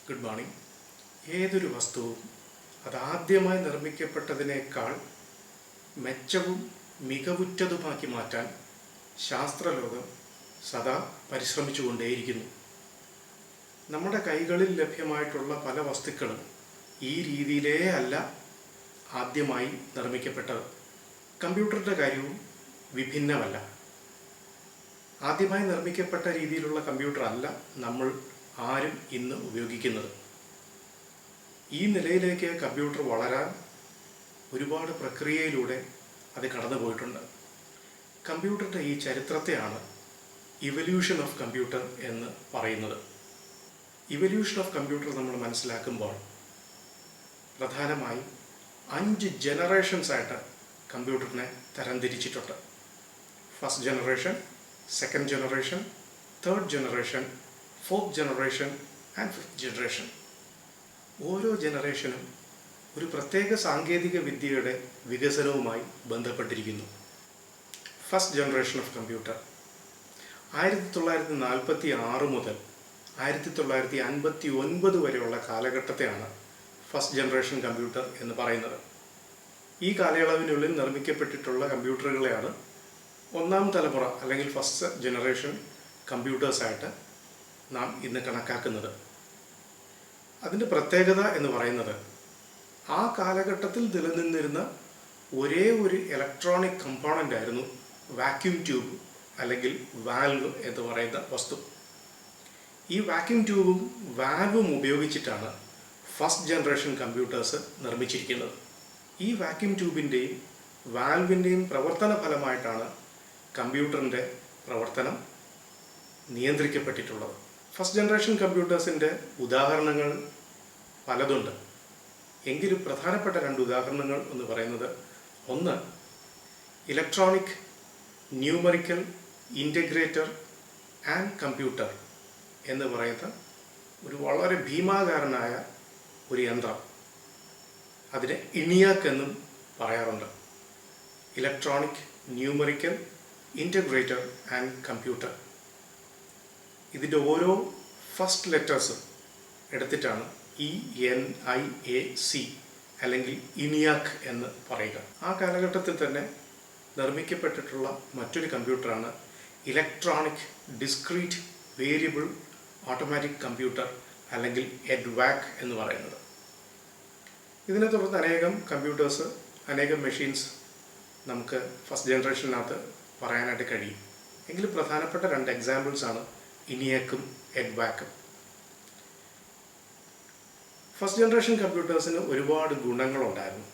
Good morning. ഏതൊരു വസ്തുവും അതാദ്യമായി നിർമ്മിക്കപ്പെട്ടതിനേക്കാൾ മെച്ചവും മികവുറ്റതുമാക്കി മാറ്റാൻ ശാസ്ത്രലോകം സദാ പരിശ്രമിച്ചുകൊണ്ടേയിരിക്കുന്നു. നമ്മുടെ കൈകളിൽ ലഭ്യമായിട്ടുള്ള പല വസ്തുക്കളും ഈ രീതിയിലേ അല്ല ആദ്യമായി നിർമ്മിക്കപ്പെട്ടത്. കമ്പ്യൂട്ടറിൻ്റെ കാര്യവും വിഭിന്നമല്ല. ആദ്യമായി നിർമ്മിക്കപ്പെട്ട രീതിയിലുള്ള കമ്പ്യൂട്ടർ അല്ല നമ്മൾ ആരും ഇന്ന് ഉപയോഗിക്കുന്നത്. ഈ നിലയിലേക്ക് കമ്പ്യൂട്ടർ വളരാൻ ഒരുപാട് പ്രക്രിയയിലൂടെ അത് കടന്നു പോയിട്ടുണ്ട്. കമ്പ്യൂട്ടറിൻ്റെ ഈ ചരിത്രത്തെയാണ് ഇവല്യൂഷൻ ഓഫ് കമ്പ്യൂട്ടർ എന്ന് പറയുന്നത്. ഇവല്യൂഷൻ ഓഫ് കമ്പ്യൂട്ടർ നമ്മൾ മനസ്സിലാക്കുമ്പോൾ പ്രധാനമായും 5 ജനറേഷൻസായിട്ട് കമ്പ്യൂട്ടറിനെ തരംതിരിച്ചിട്ടുണ്ട്. First generation, second generation, third generation, fourth generation and fifth generation. ഓരോ ജനറേഷനും ഒരു പ്രത്യേക സാങ്കേതിക വിദ്യയുടെ വികസനവുമായി ബന്ധപ്പെട്ടിരിക്കുന്നു. ഫസ്റ്റ് ജനറേഷൻ ഓഫ് കമ്പ്യൂട്ടർ 1946 മുതൽ 1959 വരെയുള്ള കാലഘട്ടത്തെയാണ് ഫസ്റ്റ് ജനറേഷൻ കമ്പ്യൂട്ടർ എന്ന് പറയുന്നത്. ഈ കാലയളവിനുള്ളിൽ നിർമ്മിക്കപ്പെട്ടിട്ടുള്ള കമ്പ്യൂട്ടറുകളെയാണ് ഒന്നാം തലമുറ അല്ലെങ്കിൽ ഫസ്റ്റ് ജനറേഷൻ കമ്പ്യൂട്ടേഴ്സായിട്ട് നാം ഇന്ന് കണക്കാക്കുന്നത്. അതിൻ്റെ പ്രത്യേകത എന്ന് പറയുന്നത് ആ കാലഘട്ടത്തിൽ നിലനിന്നിരുന്ന ഒരേ ഒരു ഇലക്ട്രോണിക് കമ്പോണൻ്റ് ആയിരുന്നു വാക്യൂം ട്യൂബ് അല്ലെങ്കിൽ വാൽവ് എന്ന് പറയുന്ന വസ്തു. ഈ വാക്യൂം ട്യൂബും വാൽവും ഉപയോഗിച്ചിട്ടാണ് ഫസ്റ്റ് ജനറേഷൻ കമ്പ്യൂട്ടേഴ്സ് നിർമ്മിച്ചിരിക്കുന്നത്. ഈ വാക്യൂം ട്യൂബിൻ്റെയും വാൽവിൻ്റെയും പ്രവർത്തന ഫലമായിട്ടാണ് കമ്പ്യൂട്ടറിൻ്റെ പ്രവർത്തനം നിയന്ത്രിക്കപ്പെട്ടിട്ടുള്ളത്. ഫസ്റ്റ് ജനറേഷൻ കമ്പ്യൂട്ടേഴ്സിൻ്റെ ഉദാഹരണങ്ങൾ പലതുണ്ട്. എങ്കിലും പ്രധാനപ്പെട്ട 2 ഉദാഹരണങ്ങൾ എന്ന് പറയുന്നത്, ഒന്ന് electronic numerical integrator and computer എന്ന് പറയുന്ന ഒരു വളരെ ഭീമാകാരനായ ഒരു യന്ത്രം. അതിനെ ഇനിയാക്ക് എന്നും പറയാറുണ്ട്. Electronic numerical integrator and computer. ഇതിൻ്റെ ഓരോ ഫസ്റ്റ് ലെറ്റേഴ്സും എടുത്തിട്ടാണ് ENIAC അല്ലെങ്കിൽ ഇനിയാക്ക് എന്ന് പറയുക. ആ കാലഘട്ടത്തിൽ തന്നെ നിർമ്മിക്കപ്പെട്ടിട്ടുള്ള മറ്റൊരു കമ്പ്യൂട്ടറാണ് electronic discrete variable automatic computer അല്ലെങ്കിൽ EDVAC എന്ന് പറയുന്നത്. ഇതിനെ തുടർന്ന് അനേകം കമ്പ്യൂട്ടേഴ്സ്, അനേകം മെഷീൻസ് നമുക്ക് ഫസ്റ്റ് ജനറേഷനകത്ത് പറയാനായിട്ട് കഴിയും. എങ്കിലും പ്രധാനപ്പെട്ട 2 എക്സാമ്പിൾസാണ് ഇനിയാക്കും EDVACും. ഫസ്റ്റ് ജനറേഷൻ കമ്പ്യൂട്ടേഴ്സിന് ഒരുപാട് ഗുണങ്ങളുണ്ടായിരുന്നു.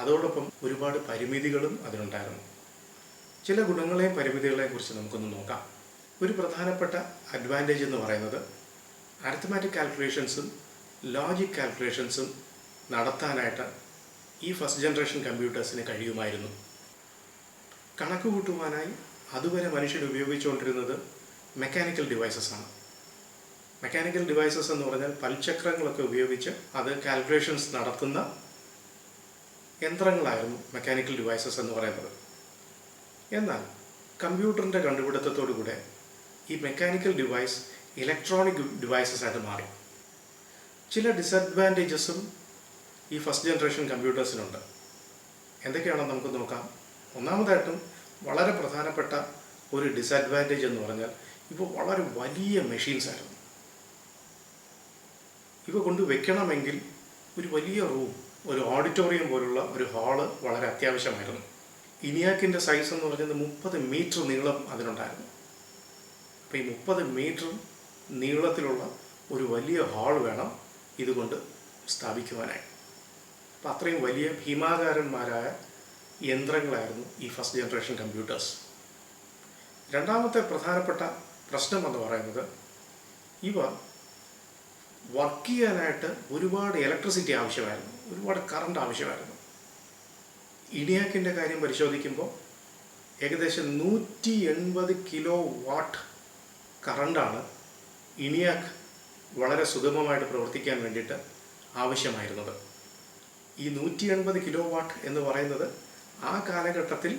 അതോടൊപ്പം ഒരുപാട് പരിമിതികളും അതിനുണ്ടായിരുന്നു. ചില ഗുണങ്ങളെയും പരിമിതികളെയും കുറിച്ച് നമുക്കൊന്ന് നോക്കാം. ഒരു പ്രധാനപ്പെട്ട അഡ്വാൻറ്റേജ് എന്ന് പറയുന്നത് അരിത്മാറ്റിക് കാൽക്കുലേഷൻസും ലോജിക് കാൽക്കുലേഷൻസും നടത്താനായിട്ട് ഈ ഫസ്റ്റ് ജനറേഷൻ കമ്പ്യൂട്ടേഴ്സിന് കഴിയുമായിരുന്നു. കണക്ക് കൂട്ടുവാനായി അതുവരെ മനുഷ്യർ ഉപയോഗിച്ചുകൊണ്ടിരുന്നത് മെക്കാനിക്കൽ ഡിവൈസസ് ആണ്. മെക്കാനിക്കൽ ഡിവൈസസ് എന്ന് പറഞ്ഞാൽ പൽചക്രങ്ങളൊക്കെ ഉപയോഗിച്ച് അത് കാൽക്കുലേഷൻസ് നടത്തുന്ന യന്ത്രങ്ങളായിരുന്നു മെക്കാനിക്കൽ ഡിവൈസസ് എന്ന് പറയുന്നത്. എന്നാൽ കമ്പ്യൂട്ടറിൻ്റെ കണ്ടുപിടുത്തത്തോടുകൂടെ ഈ മെക്കാനിക്കൽ ഡിവൈസ് ഇലക്ട്രോണിക് ഡിവൈസസ് ആയിട്ട് മാറി. ചില ഡിസഡ്വാൻറ്റേജസും ഈ ഫസ്റ്റ് ജനറേഷൻ കമ്പ്യൂട്ടേഴ്സിനുണ്ട്. എന്തൊക്കെയാണെന്ന് നമുക്ക് നോക്കാം. ഒന്നാമതായിട്ടും വളരെ പ്രധാനപ്പെട്ട ഒരു ഡിസഡ്വാൻറ്റേജ് എന്ന് പറഞ്ഞാൽ ഇപ്പോൾ വളരെ വലിയ മെഷീൻസ് ആയിരുന്നു. ഇവ കൊണ്ട് വെക്കണമെങ്കിൽ ഒരു വലിയ റൂം, ഒരു ഓഡിറ്റോറിയം പോലുള്ള ഒരു ഹാള് വളരെ അത്യാവശ്യമായിരുന്നു. ഇനിയാക്കിൻ്റെ സൈസ് എന്ന് പറയുന്നത് 30 മീറ്റർ നീളം അതിനുണ്ടായിരുന്നു. അപ്പോൾ ഈ 30 മീറ്റർ നീളത്തിലുള്ള ഒരു വലിയ ഹാൾ വേണം ഇതുകൊണ്ട് സ്ഥാപിക്കുവാനായി. അപ്പം അത്രയും വലിയ ഭീമാകാരന്മാരായ യന്ത്രങ്ങളായിരുന്നു ഈ ഫസ്റ്റ് ജനറേഷൻ കമ്പ്യൂട്ടേഴ്സ്. രണ്ടാമത്തെ പ്രധാനപ്പെട്ട പ്രശ്നം എന്ന് പറയുന്നത് ഇവ വർക്ക് ചെയ്യാനായിട്ട് ഒരുപാട് ഇലക്ട്രിസിറ്റി ആവശ്യമായിരുന്നു, ഒരുപാട് കറണ്ട് ആവശ്യമായിരുന്നു. ഇനിയാക്കിൻ്റെ കാര്യം പരിശോധിക്കുമ്പോൾ ഏകദേശം 180 കിലോ വാട്ട് കറണ്ടാണ് ഇനിയാക്ക് വളരെ സുഗമമായിട്ട് പ്രവർത്തിക്കാൻ വേണ്ടിയിട്ട് ആവശ്യമായിരുന്നത്. ഈ 180 കിലോ വാട്ട് എന്ന് പറയുന്നത് ആ കാലഘട്ടത്തിൽ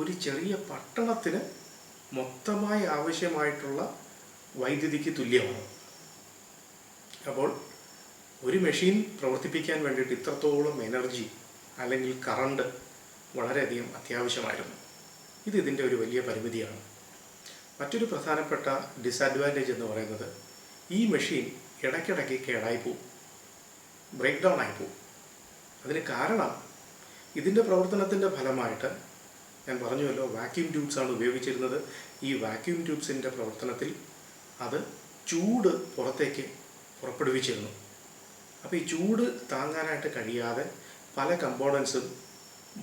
ഒരു ചെറിയ പട്ടണത്തിന് മൊത്തമായി ആവശ്യമായിട്ടുള്ള വൈദ്യുതിക്ക് തുല്യമാണ്. അപ്പോൾ ഒരു മെഷീൻ പ്രവർത്തിപ്പിക്കാൻ വേണ്ടിയിട്ട് ഇത്രത്തോളം എനർജി അല്ലെങ്കിൽ കറണ്ട് വളരെയധികം അത്യാവശ്യമായിരുന്നു. ഇതിൻ്റെ ഒരു വലിയ പരിമിതിയാണ്. മറ്റൊരു പ്രധാനപ്പെട്ട ഡിസഡ്വാൻറ്റേജ് എന്ന് പറയുന്നത് ഈ മെഷീൻ ഇടയ്ക്കിടയ്ക്ക് കേടായിപ്പോവും, ബ്രേക്ക് ഡൗൺ ആയിപ്പോവും. അതിന് കാരണം ഇതിൻ്റെ പ്രവർത്തനത്തിൻ്റെ ഫലമായിട്ട് ഞാൻ പറഞ്ഞുവല്ലോ, വാക്യൂം ട്യൂബ്സാണ് ഉപയോഗിച്ചിരുന്നത്. ഈ വാക്യൂം ട്യൂബ്സിൻ്റെ പ്രവർത്തനത്തിൽ അത് ചൂട് പുറത്തേക്ക് പുറപ്പെടുവിച്ചിരുന്നു. അപ്പോൾ ഈ ചൂട് താങ്ങാനായിട്ട് കഴിയാതെ പല കമ്പോണൻസും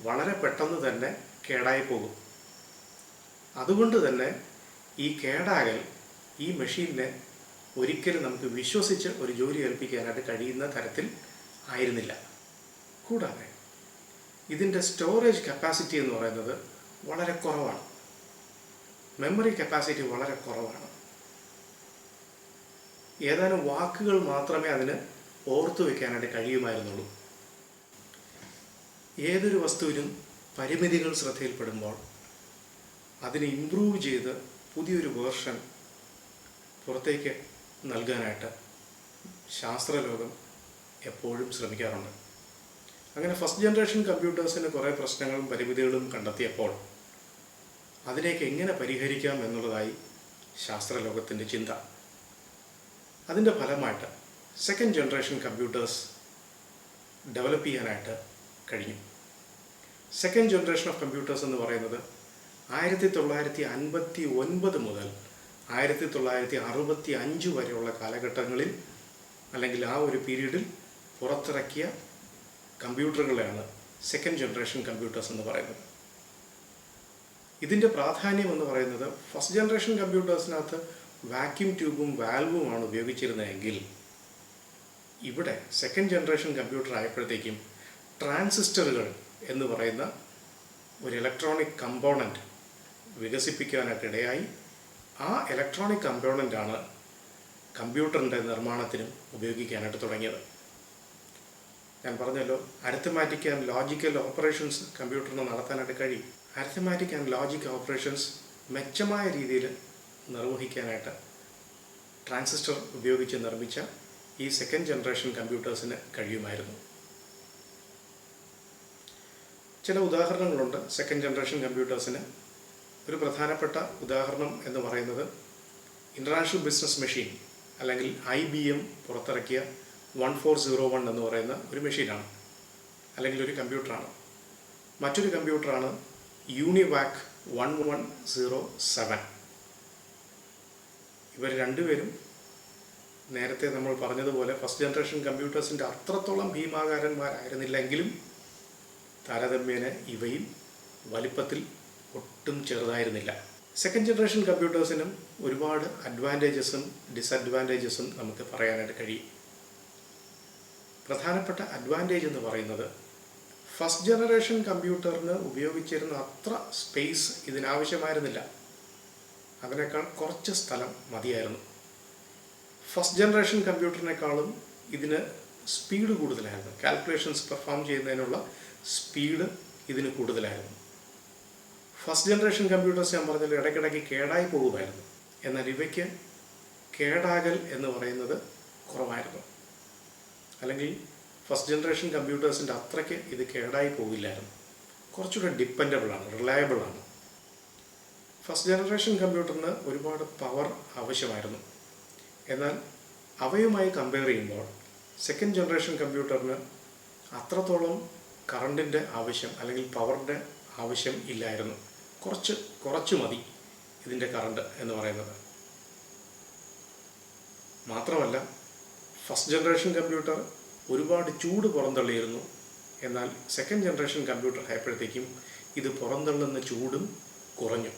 വളരെ പെട്ടെന്ന് തന്നെ കേടായി പോകും. അതുകൊണ്ട് തന്നെ ഈ കേടാകൽ ഈ മെഷീനിനെ ഒരിക്കലും നമുക്ക് വിശ്വസിച്ച് ഒരു ജോലി ഏൽപ്പിക്കാനായിട്ട് കഴിയുന്ന തരത്തിൽ ആയിരുന്നില്ല. കൂടാതെ ഇതിൻ്റെ സ്റ്റോറേജ് കപ്പാസിറ്റി എന്ന് പറയുന്നത് വളരെ കുറവാണ്. മെമ്മറി കപ്പാസിറ്റി വളരെ കുറവാണ്. ഏതാനും വാക്കുകൾ മാത്രമേ അതിന് ഓർത്തു വയ്ക്കാനായിട്ട് കഴിയുമായിരുന്നുള്ളൂ. ഏതൊരു വസ്തുവിനും പരിമിതികൾ ശ്രദ്ധയിൽപ്പെടുമ്പോൾ അതിനെ ഇംപ്രൂവ് ചെയ്ത് പുതിയൊരു വേർഷൻ പുറത്തേക്ക് നൽകാനായിട്ട് ശാസ്ത്രലോകം എപ്പോഴും ശ്രമിക്കാറുണ്ട്. അങ്ങനെ ഫസ്റ്റ് ജനറേഷൻ കമ്പ്യൂട്ടേഴ്സിന് കുറേ പ്രശ്നങ്ങളും പരിമിതികളും കണ്ടെത്തിയപ്പോൾ അതിലേക്ക് എങ്ങനെ പരിഹരിക്കാം എന്നുള്ളതായി ശാസ്ത്രലോകത്തിൻ്റെ ചിന്ത. അതിൻ്റെ ഫലമായിട്ട് സെക്കൻഡ് ജനറേഷൻ കമ്പ്യൂട്ടേഴ്സ് ഡെവലപ്പ് ചെയ്യാനായിട്ട് കഴിഞ്ഞു. സെക്കൻഡ് ജനറേഷൻ ഓഫ് കമ്പ്യൂട്ടേഴ്സ് എന്ന് പറയുന്നത് 1959 മുതൽ 1965 വരെയുള്ള കാലഘട്ടങ്ങളിൽ അല്ലെങ്കിൽ ആ ഒരു പീരീഡിൽ പുറത്തിറക്കിയ കമ്പ്യൂട്ടറുകളെയാണ് സെക്കൻഡ് ജനറേഷൻ കമ്പ്യൂട്ടേഴ്സ് എന്ന് പറയുന്നത്. ഇതിൻ്റെ പ്രാധാന്യം എന്ന് പറയുന്നത് ഫസ്റ്റ് ജനറേഷൻ കമ്പ്യൂട്ടേഴ്സിനകത്ത് വാക്യൂം ട്യൂബും വാൽവുമാണ് ഉപയോഗിച്ചിരുന്നതെങ്കിൽ ഇവിടെ സെക്കൻഡ് ജനറേഷൻ കമ്പ്യൂട്ടർ ആയപ്പോഴത്തേക്കും ട്രാൻസിസ്റ്ററുകൾ എന്ന് പറയുന്ന ഒരു ഇലക്ട്രോണിക് കമ്പോണൻറ്റ് വികസിപ്പിക്കാനായിട്ടിടയായി. ആ ഇലക്ട്രോണിക് കമ്പോണൻ്റാണ് കമ്പ്യൂട്ടറിൻ്റെ നിർമ്മാണത്തിനും ഉപയോഗിക്കാനായിട്ട് തുടങ്ങിയത്. ഞാൻ പറഞ്ഞല്ലോ, അരിത്തമാറ്റിക് ആൻഡ് ലോജിക്കൽ ഓപ്പറേഷൻസ് കമ്പ്യൂട്ടറിന് നടത്താനായിട്ട് കഴിയും. അരിത്തമാറ്റിക് ആൻഡ് ലോജിക് ഓപ്പറേഷൻസ് മെച്ചമായ രീതിയിൽ നിർവഹിക്കാനായിട്ട് ട്രാൻസിസ്റ്റർ ഉപയോഗിച്ച് നിർമ്മിച്ച ഈ സെക്കൻഡ് ജനറേഷൻ കമ്പ്യൂട്ടേഴ്സിന് കഴിയുമായിരുന്നു. ചില ഉദാഹരണങ്ങളുണ്ട് സെക്കൻഡ് ജനറേഷൻ കമ്പ്യൂട്ടേഴ്സിന്. ഒരു പ്രധാനപ്പെട്ട ഉദാഹരണം എന്ന് പറയുന്നത് ഇൻ്റർനാഷണൽ ബിസിനസ് മെഷീൻ അല്ലെങ്കിൽ IBM പുറത്തിറക്കിയ 1401 എന്ന് പറയുന്ന ഒരു മെഷീനാണ്, അല്ലെങ്കിൽ ഒരു കമ്പ്യൂട്ടറാണ്. മറ്റൊരു കമ്പ്യൂട്ടറാണ് യൂണിവാക് 1107. ഇവർ രണ്ടുപേരും നേരത്തെ നമ്മൾ പറഞ്ഞതുപോലെ ഫസ്റ്റ് ജനറേഷൻ കമ്പ്യൂട്ടേഴ്സിൻ്റെ അത്രത്തോളം ഭീമാകാരന്മാരായിരുന്നില്ലെങ്കിലും താരതമ്യേന ഇവയും വലിപ്പത്തിൽ ഒട്ടും ചെറുതായിരുന്നില്ല. സെക്കൻഡ് ജനറേഷൻ കമ്പ്യൂട്ടേഴ്സിനും ഒരുപാട് അഡ്വാൻറ്റേജസും ഡിസഡ്വാൻറ്റേജസും നമുക്ക് പറയാനായിട്ട് കഴിയും. പ്രധാനപ്പെട്ട അഡ്വാൻറ്റേജ് എന്ന് പറയുന്നത് ഫസ്റ്റ് ജനറേഷൻ കമ്പ്യൂട്ടറിന് ഉപയോഗിച്ചിരുന്ന അത്ര സ്പേസ് ഇതിനാവശ്യമായിരുന്നില്ല. അതിനേക്കാൾ കുറച്ച് സ്ഥലം മതിയായിരുന്നു. ഫസ്റ്റ് ജനറേഷൻ കമ്പ്യൂട്ടറിനേക്കാളും ഇതിന് സ്പീഡ് കൂടുതലായിരുന്നു. കാൽക്കുലേഷൻസ് പെർഫോം ചെയ്യുന്നതിനുള്ള സ്പീഡ് ഇതിന് കൂടുതലായിരുന്നു. ഫസ്റ്റ് ജനറേഷൻ കമ്പ്യൂട്ടേഴ്സ് ഞാൻ പറഞ്ഞാൽ ഇടയ്ക്കിടയ്ക്ക് കേടായി പോകുമായിരുന്നു. എന്നാൽ ഇവയ്ക്ക് കേടാകൽ എന്ന് പറയുന്നത് കുറവായിരുന്നു. അല്ലെങ്കിൽ ഫസ്റ്റ് ജനറേഷൻ കമ്പ്യൂട്ടേഴ്സിൻ്റെ അത്രയ്ക്ക് ഇത് കേടായി പോകില്ലായിരുന്നു. കുറച്ചുകൂടെ ഡിപ്പെൻഡബിളാണ്, റിലയബിളാണ്. ഫസ്റ്റ് ജനറേഷൻ കമ്പ്യൂട്ടറിന് ഒരുപാട് പവർ ആവശ്യമായിരുന്നു. എന്നാൽ അവയുമായി കമ്പയർ ചെയ്യുമ്പോൾ സെക്കൻഡ് ജനറേഷൻ കമ്പ്യൂട്ടറിന് അത്രത്തോളം കറണ്ടിൻ്റെ ആവശ്യം അല്ലെങ്കിൽ പവറിൻ്റെ ആവശ്യം ഇല്ലായിരുന്നു. കുറച്ച് മതി ഇതിൻ്റെ കറണ്ട് എന്ന് പറയുന്നത്. മാത്രമല്ല ഫസ്റ്റ് ജനറേഷൻ കമ്പ്യൂട്ടർ ഒരുപാട് ചൂട് പുറന്തള്ളിയിരുന്നു. എന്നാൽ സെക്കൻഡ് ജനറേഷൻ കമ്പ്യൂട്ടർ ആയപ്പോഴത്തേക്കും ഇത് പുറന്തള്ളുന്ന ചൂടും കുറഞ്ഞു.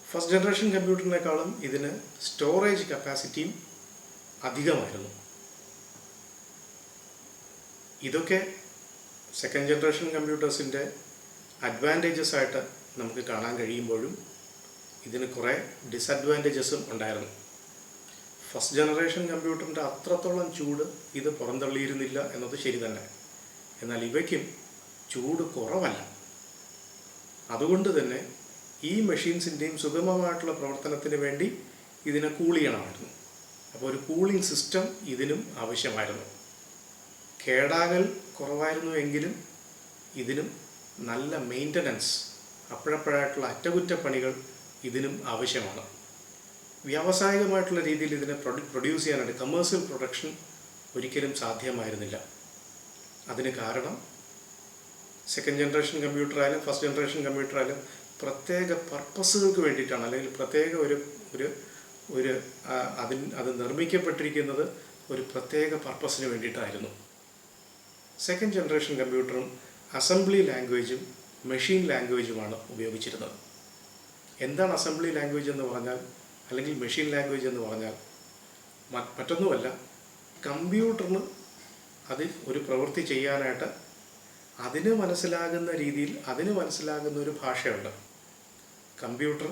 ഫസ്റ്റ് ജനറേഷൻ കമ്പ്യൂട്ടറിനേക്കാളും ഇതിന് സ്റ്റോറേജ് കപ്പാസിറ്റിയും അധികമായിരുന്നു. ഇതൊക്കെ സെക്കൻഡ് ജനറേഷൻ കമ്പ്യൂട്ടേഴ്സിൻ്റെ അഡ്വാൻറ്റേജസ് ആയിട്ട് നമുക്ക് കാണാൻ കഴിയുമ്പോഴും ഇതിന് കുറേ ഡിസഡ്വാൻറ്റേജസും ഉണ്ടായിരുന്നു. ഫസ്റ്റ് ജനറേഷൻ കമ്പ്യൂട്ടറിൻ്റെ അത്രത്തോളം ചൂട് ഇത് പുറന്തള്ളിയിരുന്നില്ല എന്നത് ശരി തന്നെ. എന്നാൽ ഇവയ്ക്കും ചൂട് കുറവല്ല. അതുകൊണ്ട് തന്നെ ഈ മെഷീൻസിൻ്റെയും സുഗമമായിട്ടുള്ള പ്രവർത്തനത്തിന് വേണ്ടി ഇതിനെ കൂൾ ചെയ്യണമായിരുന്നു. അപ്പോൾ ഒരു കൂളിംഗ് സിസ്റ്റം ഇതിനും ആവശ്യമായിരുന്നു. കേടാകൽ കുറവായിരുന്നു എങ്കിലും ഇതിനും നല്ല മെയിൻ്റനൻസ്, അപ്പോഴപ്പോഴായിട്ടുള്ള അറ്റകുറ്റപ്പണികൾ ഇതിനും ആവശ്യമാണ്. വ്യാവസായികമായിട്ടുള്ള രീതിയിൽ ഇതിനെ പ്രൊഡ്യൂസ് ചെയ്യാനായിട്ട് കമേഴ്സ്യൽ പ്രൊഡക്ഷൻ ഒരിക്കലും സാധ്യമായിരുന്നില്ല. അതിന് കാരണം സെക്കൻഡ് ജനറേഷൻ കമ്പ്യൂട്ടർ ആയാലും ഫസ്റ്റ് ജനറേഷൻ കമ്പ്യൂട്ടർ ആയാലും പ്രത്യേക പർപ്പസുകൾക്ക് വേണ്ടിയിട്ടാണ്, അല്ലെങ്കിൽ പ്രത്യേക ഒരു അത് നിർമ്മിക്കപ്പെട്ടിരിക്കുന്നത് ഒരു പ്രത്യേക പർപ്പസിന് വേണ്ടിയിട്ടായിരുന്നു. സെക്കൻഡ് ജനറേഷൻ കമ്പ്യൂട്ടറും അസംബ്ലി ലാംഗ്വേജും മെഷീൻ ലാംഗ്വേജുമാണ് ഉപയോഗിച്ചിരുന്നത്. എന്താണ് അസംബ്ലി ലാംഗ്വേജ് എന്ന് പറഞ്ഞാൽ, അല്ലെങ്കിൽ മെഷീൻ ലാംഗ്വേജ് എന്ന് പറഞ്ഞാൽ മറ്റൊന്നുമല്ല, കമ്പ്യൂട്ടറിന് അതിൽ ഒരു പ്രവൃത്തി ചെയ്യാനായിട്ട് അതിന് മനസ്സിലാകുന്ന രീതിയിൽ അതിന് മനസ്സിലാകുന്ന ഒരു ഭാഷയുണ്ട്. കമ്പ്യൂട്ടർ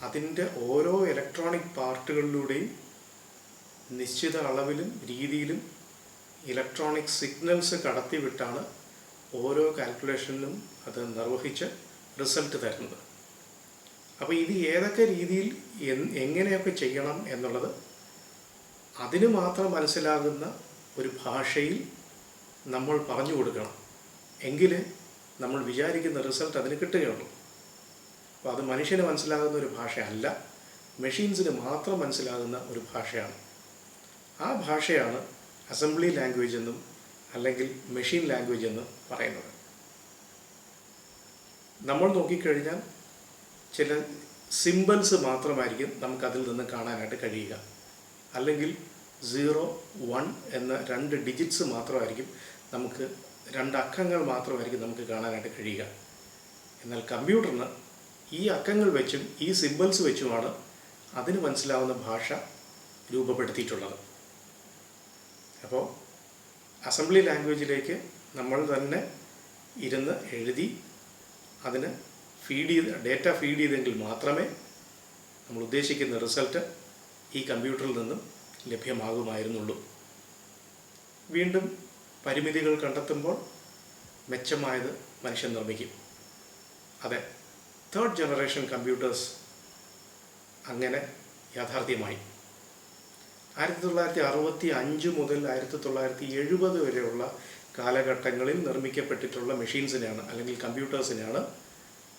അതിൻ്റെ ഓരോ ഇലക്ട്രോണിക് പാർട്ടുകളിലൂടെയും നിശ്ചിത അളവിലും രീതിയിലും ഇലക്ട്രോണിക് സിഗ്നൽസ് കടത്തിവിട്ടാണ് ഓരോ കാൽക്കുലേഷനിലും അത് നിർവഹിച്ച് റിസൾട്ട് തരുന്നത്. അപ്പോൾ ഇത് ഏതൊക്കെ രീതിയിൽ എങ്ങനെയൊക്കെ ചെയ്യണം എന്നുള്ളത് അതിന് മാത്രം മനസ്സിലാകുന്ന ഒരു ഭാഷയിൽ നമ്മൾ പറഞ്ഞു കൊടുക്കണം, എങ്കിലേ നമ്മൾ വിചാരിക്കുന്ന റിസൾട്ട് അതിന് കിട്ടുകയുള്ളൂ. അപ്പോൾ അത് മനുഷ്യന് മനസ്സിലാകുന്ന ഒരു ഭാഷയല്ല, മെഷീൻസിന് മാത്രം മനസ്സിലാകുന്ന ഒരു ഭാഷയാണ്. ആ ഭാഷയാണ് അസംബ്ലി ലാംഗ്വേജ് എന്നും അല്ലെങ്കിൽ മെഷീൻ ലാംഗ്വേജ് എന്ന് പറയുന്നത്. നമ്മൾ നോക്കിക്കഴിഞ്ഞാൽ ചില സിംബൽസ് മാത്രമായിരിക്കും നമുക്കതിൽ നിന്ന് കാണാനായിട്ട് കഴിയുക, അല്ലെങ്കിൽ 0, 1 എന്ന 2 ഡിജിറ്റ്സ് മാത്രമായിരിക്കും നമുക്ക്, 2 അക്കങ്ങൾ മാത്രമായിരിക്കും നമുക്ക് കാണാനായിട്ട് കഴിയുക. എന്നാൽ കമ്പ്യൂട്ടറിന് ഈ അക്കങ്ങൾ വെച്ചും ഈ സിംബൽസ് വെച്ചുമാണ് അതിന് മനസ്സിലാവുന്ന ഭാഷ രൂപപ്പെടുത്തിയിട്ടുള്ളത്. അപ്പോൾ അസംബ്ലി ലാംഗ്വേജിലേക്ക് നമ്മൾ തന്നെ ഇരുന്ന് എഴുതി അതിന് ഡേറ്റ ഫീഡ് ചെയ്തെങ്കിൽ മാത്രമേ നമ്മൾ ഉദ്ദേശിക്കുന്ന റിസൾട്ട് ഈ കമ്പ്യൂട്ടറിൽ നിന്നും ലഭ്യമാകുമായിരുന്നുള്ളൂ. വീണ്ടും പരിമിതികൾ കണ്ടെത്തുമ്പോൾ മെച്ചമായത് മനുഷ്യൻ നിർമ്മിക്കും. അതെ, തേർഡ് ജനറേഷൻ കമ്പ്യൂട്ടേഴ്സ് അങ്ങനെ യാഥാർത്ഥ്യമായി. 1965 മുതൽ 1970 വരെയുള്ള കാലഘട്ടങ്ങളിൽ നിർമ്മിക്കപ്പെട്ടിട്ടുള്ള മെഷീൻസിനെയാണ്, അല്ലെങ്കിൽ കമ്പ്യൂട്ടേഴ്സിനെയാണ്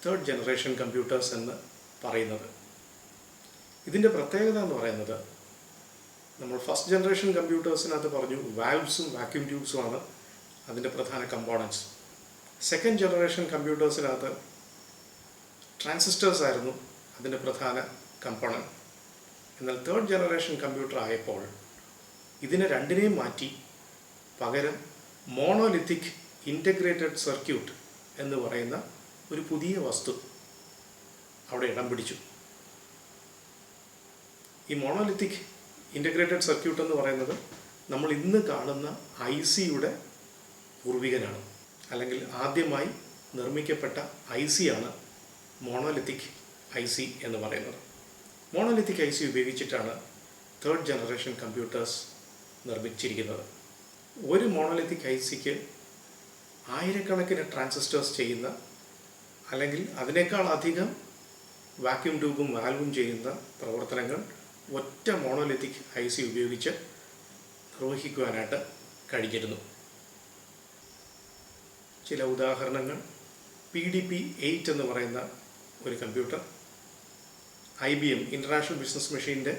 തേർഡ് ജനറേഷൻ കമ്പ്യൂട്ടേഴ്സ് എന്ന് പറയുന്നത്. ഇതിൻ്റെ പ്രത്യേകത എന്ന് പറയുന്നത്, നമ്മൾ ഫസ്റ്റ് ജനറേഷൻ കമ്പ്യൂട്ടേഴ്സിനകത്ത് പറഞ്ഞു വാൽവ്സും വാക്യൂം ട്യൂബ്സുമാണ് അതിൻ്റെ പ്രധാന കമ്പോണൻസ്. സെക്കൻഡ് ജനറേഷൻ കമ്പ്യൂട്ടേഴ്സിനകത്ത് ട്രാൻസിസ്റ്റേഴ്സ് ആയിരുന്നു അതിൻ്റെ പ്രധാന കമ്പോണൻറ്റ്. എന്നാൽ തേർഡ് ജനറേഷൻ കമ്പ്യൂട്ടർ ആയപ്പോൾ ഇതിനെ രണ്ടിനെയും മാറ്റി പകരം മോണോലിത്തിക് ഇൻ്റഗ്രേറ്റഡ് സർക്യൂട്ട് എന്ന് പറയുന്ന ഒരു പുതിയ വസ്തു അവിടെ ഇടം പിടിച്ചു. ഈ മോണോലിത്തിക് ഇൻ്റഗ്രേറ്റഡ് സർക്യൂട്ട് എന്ന് പറയുന്നത് നമ്മൾ ഇന്ന് കാണുന്ന ICയുടെ പൂർവികനാണ്, അല്ലെങ്കിൽ ആദ്യമായി നിർമ്മിക്കപ്പെട്ട IC ആണ് മോണോലിത്തിക് IC എന്ന് പറയുന്നത്. മോണോലിത്തിക് IC ഉപയോഗിച്ചിട്ടാണ് തേർഡ് ജനറേഷൻ കമ്പ്യൂട്ടേഴ്സ് നിർമ്മിച്ചിരിക്കുന്നത്. ഒരു മോണോലിത്തിക് ICക്ക് ആയിരക്കണക്കിന് ട്രാൻസിസ്റ്റേഴ്സ് ചെയ്യുന്ന, അല്ലെങ്കിൽ അതിനേക്കാൾ അധികം വാക്യൂം ട്യൂബും വാൽവും ചെയ്യുന്ന പ്രവർത്തനങ്ങൾ ഒറ്റ മോണോലിത്തിക് IC ഉപയോഗിച്ച് നിർവഹിക്കുവാനായിട്ട് കഴിഞ്ഞിരുന്നു. ചില ഉദാഹരണങ്ങൾ: PDP-8 എന്ന് പറയുന്ന ഒരു കമ്പ്യൂട്ടർ, IBM ഇൻ്റർനാഷണൽ ബിസിനസ് മെഷീൻ്റെ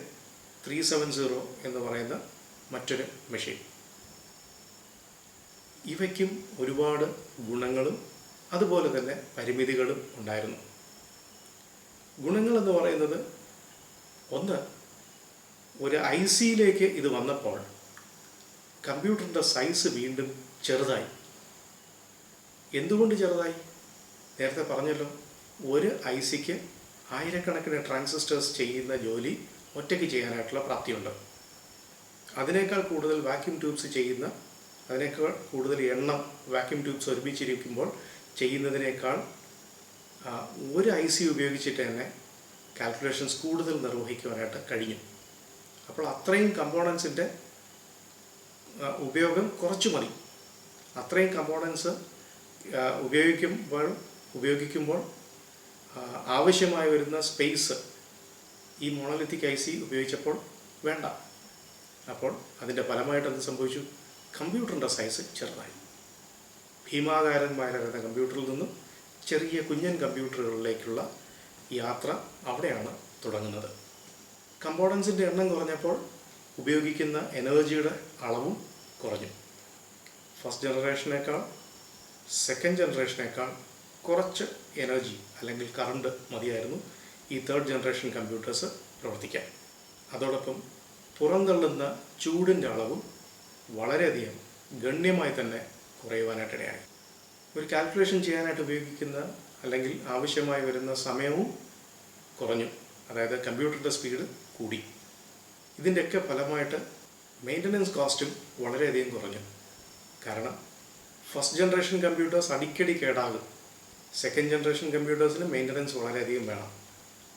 370 എന്ന് പറയുന്ന മറ്റൊരു മെഷീൻ. ഇവയ്ക്കും ഒരുപാട് ഗുണങ്ങളും അതുപോലെ തന്നെ പരിമിതികളും ഉണ്ടായിരുന്നു. ഗുണങ്ങളെന്ന് പറയുന്നത്, ഒന്ന്, ഒരു ICയിലേക്ക് ഇത് വന്നപ്പോൾ കമ്പ്യൂട്ടറിൻ്റെ സൈസ് വീണ്ടും ചെറുതായി. എന്തുകൊണ്ട് ചെറുതായി? നേരത്തെ പറഞ്ഞല്ലോ, ഒരു ICക്ക് ആയിരക്കണക്കിന് ട്രാൻസിസ്റ്റേഴ്സ് ചെയ്യുന്ന ജോലി ഒറ്റയ്ക്ക് ചെയ്യാനായിട്ടുള്ള പ്രാപ്തിയുണ്ട്. അതിനേക്കാൾ കൂടുതൽ വാക്യൂം ട്യൂബ്സ് ചെയ്യുന്ന, അതിനേക്കാൾ കൂടുതൽ എണ്ണം വാക്യൂം ട്യൂബ്സ് ഒരുമിച്ചിരിക്കുമ്പോൾ ചെയ്യുന്നതിനേക്കാൾ ഒരു IC ഉപയോഗിച്ചിട്ട് തന്നെ കാൽക്കുലേഷൻസ് കൂടുതൽ നിർവഹിക്കുവാനായിട്ട് കഴിഞ്ഞു. അപ്പോൾ അത്രയും കമ്പോണൻസിൻ്റെ ഉപയോഗം കുറച്ചു മതി. അത്രയും കമ്പോണൻസ് ഉപയോഗിക്കുമ്പോൾ ആവശ്യമായി വരുന്ന സ്പേസ് ഈ മോണോലിത്തിക് IC ഉപയോഗിച്ചപ്പോൾ വേണ്ട. അപ്പോൾ അതിൻ്റെ ഫലമായിട്ട് എന്ത് സംഭവിച്ചു? കമ്പ്യൂട്ടറിൻ്റെ സൈസ് ചെറുതായി. ഭീമാകാരന്മാരായിരുന്ന കമ്പ്യൂട്ടറിൽ നിന്നും ചെറിയ കുഞ്ഞൻ കമ്പ്യൂട്ടറുകളിലേക്കുള്ള യാത്ര അവിടെയാണ് തുടങ്ങുന്നത്. കമ്പോണൻസിൻ്റെ എണ്ണം കുറഞ്ഞപ്പോൾ ഉപയോഗിക്കുന്ന എനർജിയുടെ അളവും കുറഞ്ഞു. ഫസ്റ്റ് ജനറേഷനേക്കാൾ സെക്കൻഡ് ജനറേഷനേക്കാൾ കുറച്ച് എനർജി അല്ലെങ്കിൽ കറണ്ട് മതിയായിരുന്നു ഈ തേർഡ് ജനറേഷൻ കമ്പ്യൂട്ടേഴ്സ് പ്രവർത്തിക്കാൻ. അതോടൊപ്പം പുറന്തള്ളുന്ന ചൂടിൻ്റെ അളവും വളരെയധികം ഗണ്യമായി തന്നെ കുറയുവാനായിട്ടിടയായി. ഒരു കാൽക്കുലേഷൻ ചെയ്യാനായിട്ട് ഉപയോഗിക്കുന്ന അല്ലെങ്കിൽ ആവശ്യമായി വരുന്ന സമയവും കുറഞ്ഞു. അതായത് കമ്പ്യൂട്ടറിൻ്റെ സ്പീഡ് കൂടി. ഇതിൻ്റെയൊക്കെ ഫലമായിട്ട് മെയിൻ്റനൻസ് കോസ്റ്റും വളരെയധികം കുറഞ്ഞു. കാരണം ഫസ്റ്റ് ജനറേഷൻ കമ്പ്യൂട്ടേഴ്സ് അടിക്കടി കേടാകും. സെക്കൻഡ് ജനറേഷൻ കമ്പ്യൂട്ടേഴ്സിന് മെയിൻ്റനൻസ് വളരെയധികം വേണം.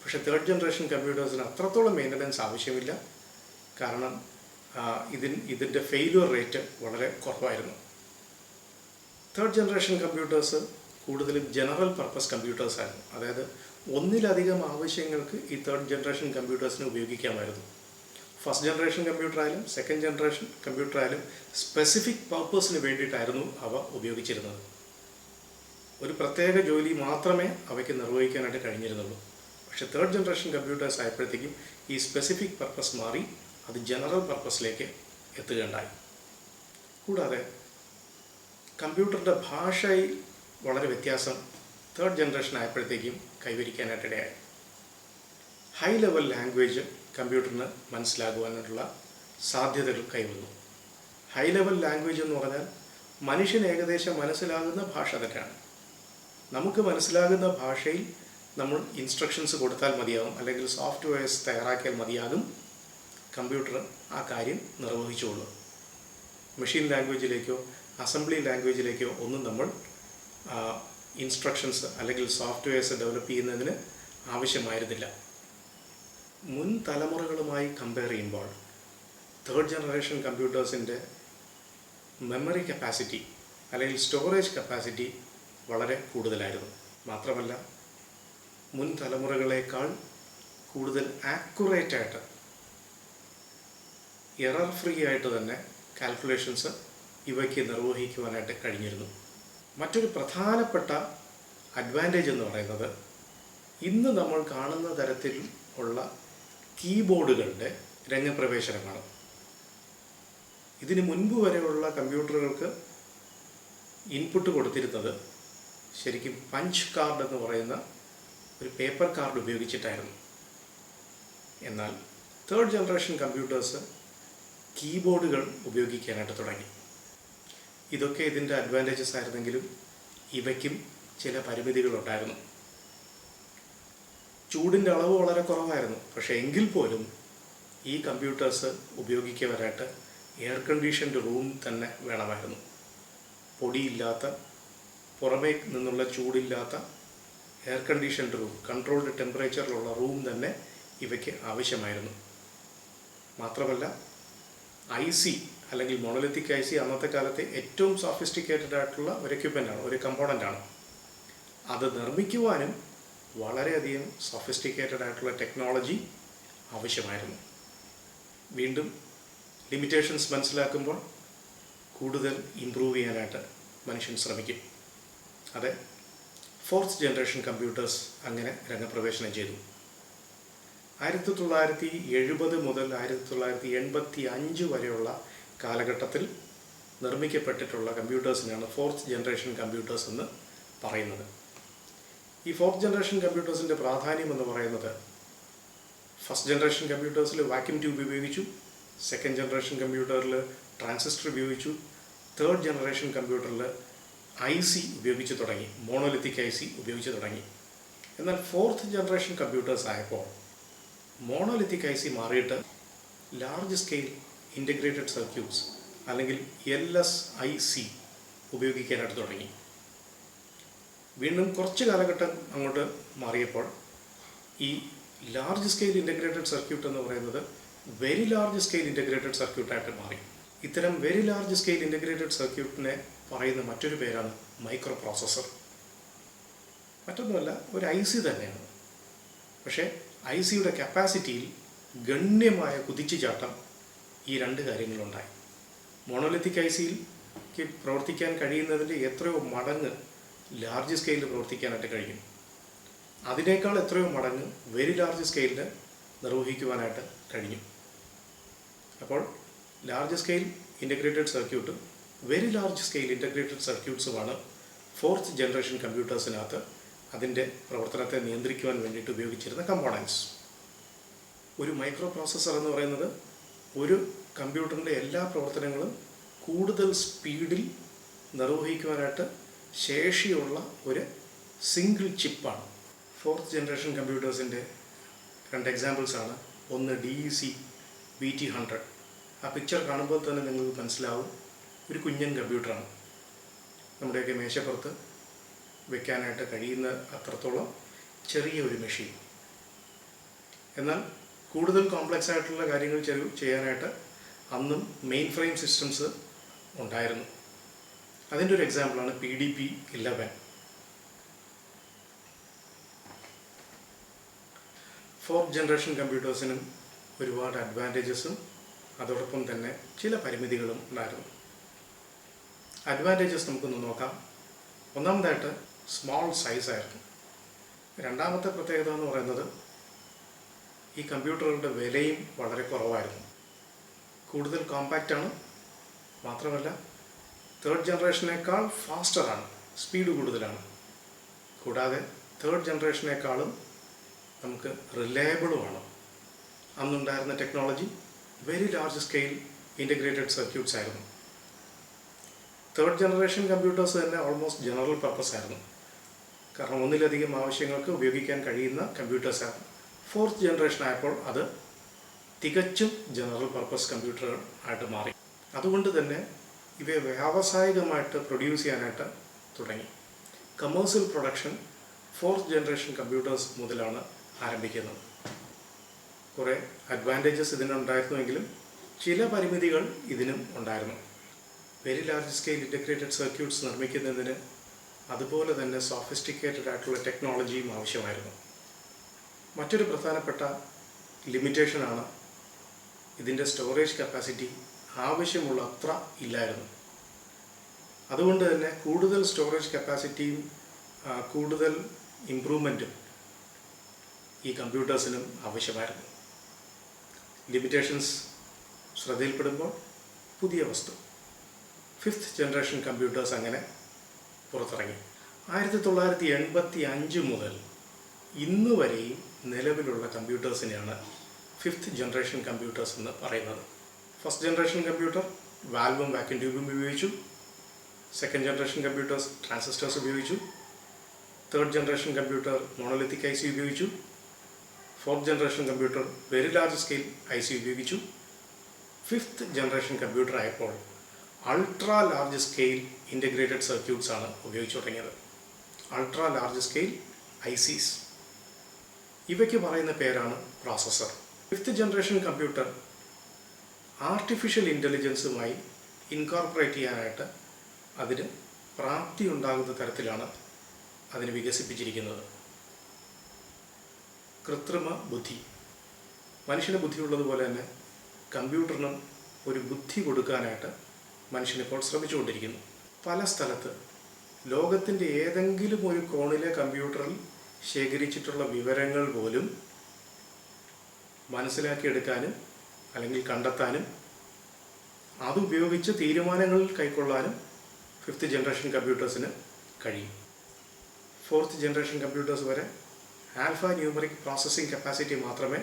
പക്ഷേ തേർഡ് ജനറേഷൻ കമ്പ്യൂട്ടേഴ്സിന് അത്രത്തോളം മെയിൻ്റനൻസ് ആവശ്യമില്ല. കാരണം ഇതിൻ്റെ ഫെയിലിയർ റേറ്റ് വളരെ കുറവായിരുന്നു. തേർഡ് ജനറേഷൻ കമ്പ്യൂട്ടേഴ്സ് കൂടുതലും ജനറൽ പർപ്പസ് കമ്പ്യൂട്ടേഴ്സായിരുന്നു. അതായത് ഒന്നിലധികം ആവശ്യങ്ങൾക്ക് ഈ തേർഡ് ജനറേഷൻ കമ്പ്യൂട്ടേഴ്സിന് ഉപയോഗിക്കാമായിരുന്നു. ഫസ്റ്റ് ജനറേഷൻ കമ്പ്യൂട്ടറായാലും സെക്കൻഡ് ജനറേഷൻ കമ്പ്യൂട്ടറായാലും സ്പെസിഫിക് പർപ്പസിന് വേണ്ടിയിട്ടായിരുന്നു അവ ഉപയോഗിച്ചിരുന്നത്. ഒരു പ്രത്യേക ജോലി മാത്രമേ അവയ്ക്ക് നിർവഹിക്കാനായിട്ട് കഴിഞ്ഞിരുന്നുള്ളൂ. പക്ഷേ തേർഡ് ജനറേഷൻ കമ്പ്യൂട്ടേഴ്സ് ആയപ്പോഴത്തേക്കും ഈ സ്പെസിഫിക് പർപ്പസ് മാറി അത് ജനറൽ പർപ്പസിലേക്ക് എത്തുകയുണ്ടായി. കൂടാതെ കമ്പ്യൂട്ടറിൻ്റെ ഭാഷയിൽ വളരെ വ്യത്യാസം തേർഡ് ജനറേഷൻ ആയപ്പോഴത്തേക്കും കൈവരിക്കാനായിട്ടിടയായി. ഹൈ ലെവൽ ലാംഗ്വേജ് കമ്പ്യൂട്ടറിന് മനസ്സിലാകുവാനുള്ള സാധ്യതകൾ കൈവന്നു. ഹൈ ലെവൽ ലാംഗ്വേജ് എന്ന് പറഞ്ഞാൽ മനുഷ്യന് ഏകദേശം മനസ്സിലാകുന്ന ഭാഷ തന്നെയാണ്. നമുക്ക് മനസ്സിലാകുന്ന ഭാഷയിൽ നമ്മൾ ഇൻസ്ട്രക്ഷൻസ് കൊടുത്താൽ മതിയാകും, അല്ലെങ്കിൽ സോഫ്റ്റ്വെയർസ് തയ്യാറാക്കിയാൽ മതിയാകും. കമ്പ്യൂട്ടർ ആ കാര്യം നിർവഹിച്ചുകൊള്ളും. മെഷീൻ ലാംഗ്വേജിലേക്കോ അസംബ്ലി ലാംഗ്വേജിലേക്കോ ഒന്നും നമ്മൾ ഇൻസ്ട്രക്ഷൻസ് അല്ലെങ്കിൽ സോഫ്റ്റ്വെയർസ് ഡെവലപ്പ് ചെയ്യുന്നതിന് ആവശ്യമായിരുന്നില്ല. മുൻ തലമുറകളുമായി കമ്പയർ ചെയ്യുമ്പോൾ തേർഡ് ജനറേഷൻ കമ്പ്യൂട്ടേഴ്സിൻ്റെ മെമ്മറി കപ്പാസിറ്റി അല്ലെങ്കിൽ സ്റ്റോറേജ് കപ്പാസിറ്റി വളരെ കൂടുതലായിരുന്നു. മാത്രമല്ല മുൻ തലമുറകളേക്കാൾ കൂടുതൽ ആക്യുറേറ്റായിട്ട് എറർ ഫ്രീ ആയിട്ട് തന്നെ കാൽക്കുലേഷൻസ് ഇവയ്ക്ക് നിർവഹിക്കുവാനായിട്ട് കഴിഞ്ഞിരുന്നു. മറ്റൊരു പ്രധാനപ്പെട്ട അഡ്വാൻറ്റേജ് എന്ന് പറയുന്നത് ഇന്ന് നമ്മൾ കാണുന്ന തരത്തിൽ ഉള്ള കീബോർഡുകളുടെ രംഗപ്രവേശനമാണ്. ഇതിന് മുൻപ് വരെയുള്ള കമ്പ്യൂട്ടറുകൾക്ക് ഇൻപുട്ട് കൊടുത്തിരുന്നത് ശരിക്കും പഞ്ച് കാർഡ് എന്ന് പറയുന്ന ഒരു പേപ്പർ കാർഡ് ഉപയോഗിച്ചിട്ടായിരുന്നു. എന്നാൽ തേർഡ് ജനറേഷൻ കമ്പ്യൂട്ടേഴ്സ് കീബോർഡുകൾ ഉപയോഗിക്കാനായിട്ട് തുടങ്ങി. ഇതൊക്കെ ഇതിൻ്റെ അഡ്വാൻറ്റേജസ് ആയിരുന്നെങ്കിലും ഇവയ്ക്കും ചില പരിമിതികളുണ്ടായിരുന്നു. ചൂടിൻ്റെ അളവ് വളരെ കുറവായിരുന്നു. പക്ഷേ എങ്കിൽ പോലും ഈ കമ്പ്യൂട്ടേഴ്സ് ഉപയോഗിക്കുവാനായിട്ട് എയർ കണ്ടീഷൻഡ് റൂം തന്നെ വേണമായിരുന്നു. പൊടിയില്ലാത്ത, പുറമേ നിന്നുള്ള ചൂടില്ലാത്ത എയർ കണ്ടീഷൻഡ് റൂം, കൺട്രോൾഡ് ടെമ്പറേച്ചറിലുള്ള റൂം തന്നെ ഇവയ്ക്ക് ആവശ്യമായിരുന്നു. മാത്രമല്ല IC അല്ലെങ്കിൽ മോണോലിത്തിക് IC അന്നത്തെ കാലത്തെ ഏറ്റവും സോഫിസ്റ്റിക്കേറ്റഡ് ആയിട്ടുള്ള ഒരു എക്യുപ്മെൻ്റാണ്, ഒരു കമ്പോണൻ്റാണ്. അത് നിർമ്മിക്കുവാനും വളരെയധികം സോഫിസ്റ്റിക്കേറ്റഡ് ആയിട്ടുള്ള ടെക്നോളജി ആവശ്യമായിരുന്നു. വീണ്ടും ലിമിറ്റേഷൻസ് മനസ്സിലാക്കുമ്പോൾ കൂടുതൽ ഇമ്പ്രൂവ് ചെയ്യാനായിട്ട് മനുഷ്യൻ ശ്രമിക്കും. അതെ, ഫോർത്ത് ജനറേഷൻ കമ്പ്യൂട്ടേഴ്സ് അങ്ങനെ രംഗപ്രവേശനം ചെയ്തു. 1970 മുതൽ 1985 വരെയുള്ള കാലഘട്ടത്തിൽ നിർമ്മിക്കപ്പെട്ടിട്ടുള്ള കമ്പ്യൂട്ടേഴ്സിനാണ് ഫോർത്ത് ജനറേഷൻ കമ്പ്യൂട്ടേഴ്സ് എന്ന് പറയുന്നത്. ഈ ഫോർത്ത് ജനറേഷൻ കമ്പ്യൂട്ടേഴ്സിൻ്റെ പ്രാധാന്യം എന്ന് പറയുന്നത് ഫസ്റ്റ് ജനറേഷൻ കമ്പ്യൂട്ടേഴ്സിൽ വാക്യൂം ട്യൂബ് ഉപയോഗിച്ചു, സെക്കൻഡ് ജനറേഷൻ കമ്പ്യൂട്ടറിൽ ട്രാൻസിസ്റ്റർ ഉപയോഗിച്ചു, തേർഡ് ജനറേഷൻ കമ്പ്യൂട്ടറിൽ IC ഉപയോഗിച്ച് തുടങ്ങി, മോണോലിത്തിക് IC ഉപയോഗിച്ച് തുടങ്ങി. എന്നാൽ ഫോർത്ത് ജനറേഷൻ കമ്പ്യൂട്ടേഴ്സ് ആയപ്പോൾ മോണോലിത്തിക് IC മാറിയിട്ട് ലാർജ് സ്കെയിൽ ഇൻ്റഗ്രേറ്റഡ് സർക്യൂട്ട്സ് അല്ലെങ്കിൽ LSIC ഉപയോഗിക്കാനായിട്ട് തുടങ്ങി. വീണ്ടും കുറച്ച് കാലഘട്ടം അങ്ങോട്ട് മാറിയപ്പോൾ ഈ ലാർജ് സ്കെയിൽ ഇൻ്റഗ്രേറ്റഡ് സർക്യൂട്ട് എന്ന് പറയുന്നത് വെരി ലാർജ് സ്കെയിൽ ഇൻ്റഗ്രേറ്റഡ് സർക്യൂട്ടായിട്ട് മാറി. ഇത്തരം വെരി ലാർജ് സ്കെയിൽ ഇൻ്റഗ്രേറ്റഡ് സർക്യൂട്ടിനെ പറയുന്ന മറ്റൊരു പേരാണ് മൈക്രോ പ്രോസസ്സർ. മറ്റൊന്നുമല്ല, ഒരു IC തന്നെയാണ്. പക്ഷേ ICയുടെ കപ്പാസിറ്റിയിൽ ഗണ്യമായ കുതിച്ചുചാട്ടം ഈ രണ്ട് കാര്യങ്ങളുണ്ടായി. മോണോലിത്തിക് ഐ സിക്ക് പ്രവർത്തിക്കാൻ കഴിയുന്നതിൻ്റെ എത്രയോ മടങ്ങ് ലാർജ് സ്കെയിലിൽ പ്രവർത്തിക്കാനായിട്ട് കഴിയും. അതിനേക്കാൾ എത്രയോ മടങ്ങ് വെരി ലാർജ് സ്കെയിലിൽ നിർവഹിക്കുവാനായിട്ട് കഴിഞ്ഞു. അപ്പോൾ ലാർജ് സ്കെയിൽ ഇൻ്റഗ്രേറ്റഡ് സർക്യൂട്ടും വെരി ലാർജ് സ്കെയിൽ ഇൻ്റഗ്രേറ്റഡ് സർക്യൂട്ട്സുമാണ് 4th ജനറേഷൻ കമ്പ്യൂട്ടേഴ്സിനകത്ത് അതിൻ്റെ പ്രവർത്തനത്തെ നിയന്ത്രിക്കുവാൻ വേണ്ടിയിട്ട് ഉപയോഗിച്ചിരുന്ന കമ്പോണൻസ്. ഒരു മൈക്രോ പ്രോസസ്സർ എന്ന് പറയുന്നത് ഒരു കമ്പ്യൂട്ടറിൻ്റെ എല്ലാ പ്രവർത്തനങ്ങളും കൂടുതൽ സ്പീഡിൽ നിർവഹിക്കുവാനായിട്ട് ശേഷിയുള്ള ഒരു സിംഗിൾ ചിപ്പാണ്. 4th generation കമ്പ്യൂട്ടേഴ്സിൻ്റെ 2 എക്സാമ്പിൾസാണ്. ഒന്ന് DEC VT100. ആ പിക്ചർ കാണുമ്പോൾ തന്നെ നിങ്ങൾക്ക് മനസ്സിലാവും, ഒരു കുഞ്ഞൻ കമ്പ്യൂട്ടറാണ്. നമ്മുടെയൊക്കെ മേശപ്പുറത്ത് വെക്കാനായിട്ട് കഴിയുന്ന അത്രത്തോളം ചെറിയ ഒരു മെഷീൻ. എന്നാൽ കൂടുതൽ കോംപ്ലക്സ് ആയിട്ടുള്ള കാര്യങ്ങൾ ചെയ്യാനായിട്ട് അന്നും മെയിൻ ഫ്രെയിം സിസ്റ്റംസ് ഉണ്ടായിരുന്നു. അതിൻ്റെ ഒരു എക്സാമ്പിളാണ് PDP-11. 4th ജനറേഷൻ കമ്പ്യൂട്ടേഴ്സിനും ഒരുപാട് അഡ്വാൻറ്റേജസും അതോടൊപ്പം തന്നെ ചില പരിമിതികളും ഉണ്ടായിരുന്നു. അഡ്വാൻറ്റേജസ് നമുക്കൊന്ന് നോക്കാം. ഒന്നാമതായിട്ട് സ്മോൾ സൈസായിരുന്നു. രണ്ടാമത്തെ പ്രത്യേകത എന്ന് പറയുന്നത് ഈ കമ്പ്യൂട്ടറുകളുടെ വിലയും വളരെ കുറവായിരുന്നു. കൂടുതൽ കോമ്പാക്റ്റാണ്. മാത്രമല്ല 3rd ജനറേഷനേക്കാൾ ഫാസ്റ്ററാണ്, സ്പീഡ് കൂടുതലാണ്. കൂടാതെ 3rd ജനറേഷനേക്കാളും നമുക്ക് റിലയബിളുമാണ്. അന്നുണ്ടായിരുന്ന technology very large scale integrated circuits ആയിരുന്നു. 3rd ജനറേഷൻ കമ്പ്യൂട്ടേഴ്സ് തന്നെ ഓൾമോസ്റ്റ് ജനറൽ പർപ്പസ് ആയിരുന്നു. കാരണം ഒന്നിലധികം ആവശ്യങ്ങൾക്ക് ഉപയോഗിക്കാൻ കഴിയുന്ന കമ്പ്യൂട്ടേഴ്സായിരുന്നു. 4th ജനറേഷൻ ആയപ്പോൾ അത് തികച്ചും ജനറൽ പർപ്പസ് കമ്പ്യൂട്ടറുകൾ ആയിട്ട് മാറി. അതുകൊണ്ട് തന്നെ ഇവയെ വ്യാവസായികമായിട്ട് പ്രൊഡ്യൂസ് ചെയ്യാനായിട്ട് തുടങ്ങി. Commercial production 4th generation computers മുതലാണ് ആരംഭിക്കുന്നത്. കുറേ അഡ്വാൻറ്റേജസ് ഇതിനുണ്ടായിരുന്നുവെങ്കിലും ചില പരിമിതികൾ ഇതിനും ഉണ്ടായിരുന്നു. Very large scale integrated circuits നിർമ്മിക്കുന്നതിന് അതുപോലെ തന്നെ സോഫിസ്റ്റിക്കേറ്റഡ് ആയിട്ടുള്ള ടെക്നോളജിയും ആവശ്യമായിരുന്നു. മറ്റൊരു പ്രധാനപ്പെട്ട ലിമിറ്റേഷനാണ് ഇതിൻ്റെ സ്റ്റോറേജ് കപ്പാസിറ്റി ആവശ്യമുള്ള അത്ര ഇല്ലായിരുന്നു. അതുകൊണ്ട് തന്നെ കൂടുതൽ സ്റ്റോറേജ് കപ്പാസിറ്റിയും കൂടുതൽ ഇംപ്രൂവ്മെൻറ്റും ഈ കമ്പ്യൂട്ടേഴ്സിനും ആവശ്യമായിരുന്നു. ലിമിറ്റേഷൻസ് ശ്രദ്ധയിൽപ്പെടുമ്പോൾ പുതിയ വസ്തു 5th ജനറേഷൻ കമ്പ്യൂട്ടേഴ്സ് അങ്ങനെ പുറത്തിറങ്ങി. 1985 മുതൽ ഇന്ന് വരെയും നിലവിലുള്ള കമ്പ്യൂട്ടേഴ്സിനെയാണ് 5th ജനറേഷൻ കമ്പ്യൂട്ടേഴ്സ് എന്ന് പറയുന്നത്. 1st ജനറേഷൻ കമ്പ്യൂട്ടർ വാൽവും വാക്യൂം ട്യൂബും ഉപയോഗിച്ചു. 2nd ജനറേഷൻ കമ്പ്യൂട്ടേഴ്സ് ട്രാൻസിസ്റ്റേഴ്സ് ഉപയോഗിച്ചു. 3rd generation computer monolithic IC ഉപയോഗിച്ചു. 4th generation computer very large scale IC ഉപയോഗിച്ചു. 5th ജനറേഷൻ കമ്പ്യൂട്ടർ ആയപ്പോൾ ultra large scale integrated circuits ആണ് ഉപയോഗിച്ചു തുടങ്ങിയത്. Ultra large scale ICs. ഇവയ്ക്ക് പറയുന്ന പേരാണ് processor. 5th generation computer artificial ഇൻ്റലിജൻസുമായി ഇൻകോർപ്പറേറ്റ് ചെയ്യാനായിട്ട് അതിന് പ്രാപ്തി ഉണ്ടാകുന്ന തരത്തിലാണ് അതിന് വികസിപ്പിച്ചിരിക്കുന്നത്. കൃത്രിമ ബുദ്ധി. മനുഷ്യന് ബുദ്ധിയുള്ളതുപോലെ തന്നെ കമ്പ്യൂട്ടറിനും ഒരു ബുദ്ധി കൊടുക്കാനായിട്ട് മനുഷ്യനിപ്പോൾ ശ്രമിച്ചുകൊണ്ടിരിക്കുന്നു. പല സ്ഥലത്ത് ലോകത്തിൻ്റെ ഏതെങ്കിലും ഒരു കോണിലെ കമ്പ്യൂട്ടറിൽ ശേഖരിച്ചിട്ടുള്ള വിവരങ്ങൾ പോലും മനസ്സിലാക്കിയെടുക്കാനും അല്ലെങ്കിൽ കണ്ടെത്താനും അതുപയോഗിച്ച് തീരുമാനങ്ങൾ കൈക്കൊള്ളാനും 5th ജനറേഷൻ കമ്പ്യൂട്ടേഴ്സിന് കഴിയും. 4th ജനറേഷൻ കമ്പ്യൂട്ടേഴ്സ് വരെ ആൽഫ ന്യൂമറിക് പ്രോസസ്സിംഗ് കപ്പാസിറ്റി മാത്രമേ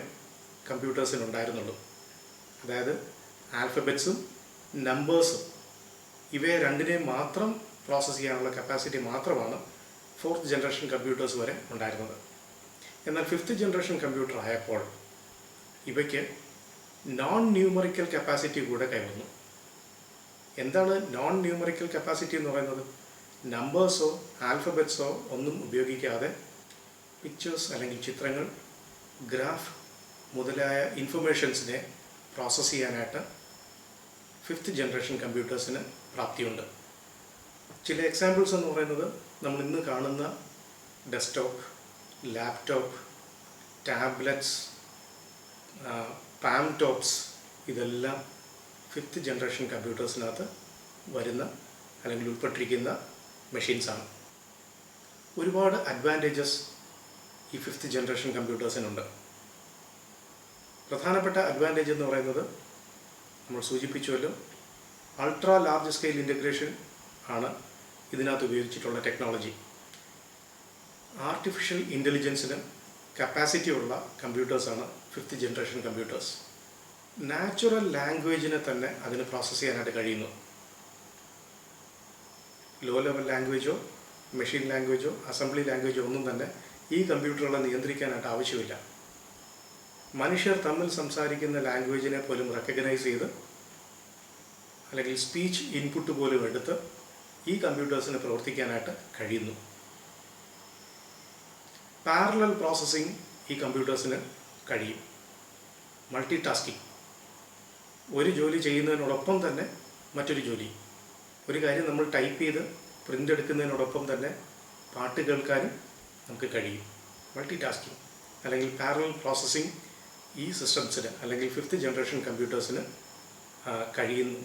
കമ്പ്യൂട്ടേഴ്സിന് ഉണ്ടായിരുന്നുള്ളൂ. അതായത് ആൽഫബറ്റ്സും നമ്പേഴ്സും ഇവയെ രണ്ടിനെയും മാത്രം പ്രോസസ്സ് ചെയ്യാനുള്ള കപ്പാസിറ്റി മാത്രമാണ് 4th ജനറേഷൻ കമ്പ്യൂട്ടേഴ്സ് വരെ ഉണ്ടായിരുന്നത്. എന്നാൽ 5th ജനറേഷൻ കമ്പ്യൂട്ടർ ആയപ്പോൾ ഇവയ്ക്ക് നോൺ ന്യൂമറിക്കൽ കപ്പാസിറ്റി കൂടെ കൈവന്നു. എന്താണ് നോൺ ന്യൂമറിക്കൽ കപ്പാസിറ്റി എന്ന് പറയുന്നത്? നമ്പേഴ്സോ ആൽഫബറ്റ്സോ ഒന്നും ഉപയോഗിക്കാതെ പിക്ചേഴ്സ് അല്ലെങ്കിൽ ചിത്രങ്ങൾ, ഗ്രാഫ് മുതലായ ഇൻഫർമേഷൻസിനെ പ്രോസസ്സ് ചെയ്യാനായിട്ട് 5th ജനറേഷൻ കമ്പ്യൂട്ടേഴ്സിന് പ്രാപ്തിയുണ്ട്. ചില എക്സാമ്പിൾസ് എന്ന് പറയുന്നത് നമ്മൾ ഇന്ന് കാണുന്ന desktop, laptop, tablets, palm tops, ഇതെല്ലാം ഫിഫ്ത്ത് ജനറേഷൻ കമ്പ്യൂട്ടേഴ്സിനകത്ത് വരുന്ന അല്ലെങ്കിൽ ഉൾപ്പെട്ടിരിക്കുന്ന മെഷീൻസാണ്. ഒരുപാട് അഡ്വാൻറ്റേജസ് ഈ ഫിഫ്ത്ത് ജനറേഷൻ കമ്പ്യൂട്ടേഴ്സിനുണ്ട്. പ്രധാനപ്പെട്ട അഡ്വാൻറ്റേജ് എന്ന് പറയുന്നത് നമ്മൾ സൂചിപ്പിച്ചുവല്ലോ, അൾട്രാ ലാർജ് സ്കെയിൽ ഇൻ്റഗ്രേഷൻ ആണ് ഇതിനകത്ത് ഉപയോഗിച്ചിട്ടുള്ള ടെക്നോളജി. ആർട്ടിഫിഷ്യൽ ഇൻ്റലിജൻസിന് കപ്പാസിറ്റി ഉള്ള കമ്പ്യൂട്ടേഴ്സാണ് ഫിഫ്ത്ത് ജനറേഷൻ കമ്പ്യൂട്ടേഴ്സ്. നാച്ചുറൽ ലാംഗ്വേജിനെ തന്നെ അതിന് പ്രോസസ്സ് ചെയ്യാനായിട്ട് കഴിയുന്നു. ലോ ലെവൽ ലാംഗ്വേജോ മെഷീൻ ലാംഗ്വേജോ അസംബ്ലി ലാംഗ്വേജോ ഒന്നും തന്നെ ഈ കമ്പ്യൂട്ടറുകളെ നിയന്ത്രിക്കാനായിട്ട് ആവശ്യമില്ല. മനുഷ്യർ തമ്മിൽ സംസാരിക്കുന്ന ലാംഗ്വേജിനെ പോലും റെക്കഗ്നൈസ് ചെയ്ത് അല്ലെങ്കിൽ സ്പീച്ച് ഇൻപുട്ട് പോലും എടുത്ത് ഈ കമ്പ്യൂട്ടേഴ്സിന് പ്രവർത്തിക്കാനായിട്ട് കഴിയുന്നു. പാരലൽ പ്രോസസ്സിംഗ് ഈ കമ്പ്യൂട്ടേഴ്സിന് കഴിയും. മൾട്ടി ടാസ്കിങ്, ഒരു ജോലി ചെയ്യുന്നതിനോടൊപ്പം തന്നെ മറ്റൊരു ജോലി. ഒരു കാര്യം നമ്മൾ ടൈപ്പ് ചെയ്ത് പ്രിൻ്റ് എടുക്കുന്നതിനോടൊപ്പം തന്നെ പാട്ട് കേൾക്കാനും നമുക്ക് കഴിയും. മൾട്ടി ടാസ്കിങ് അല്ലെങ്കിൽ പാരലൽ പ്രോസസ്സിംഗ് ഈ സിസ്റ്റംസിന് അല്ലെങ്കിൽ ഫിഫ്ത്ത് ജനറേഷൻ കമ്പ്യൂട്ടേഴ്സിന് കഴിയുന്നു.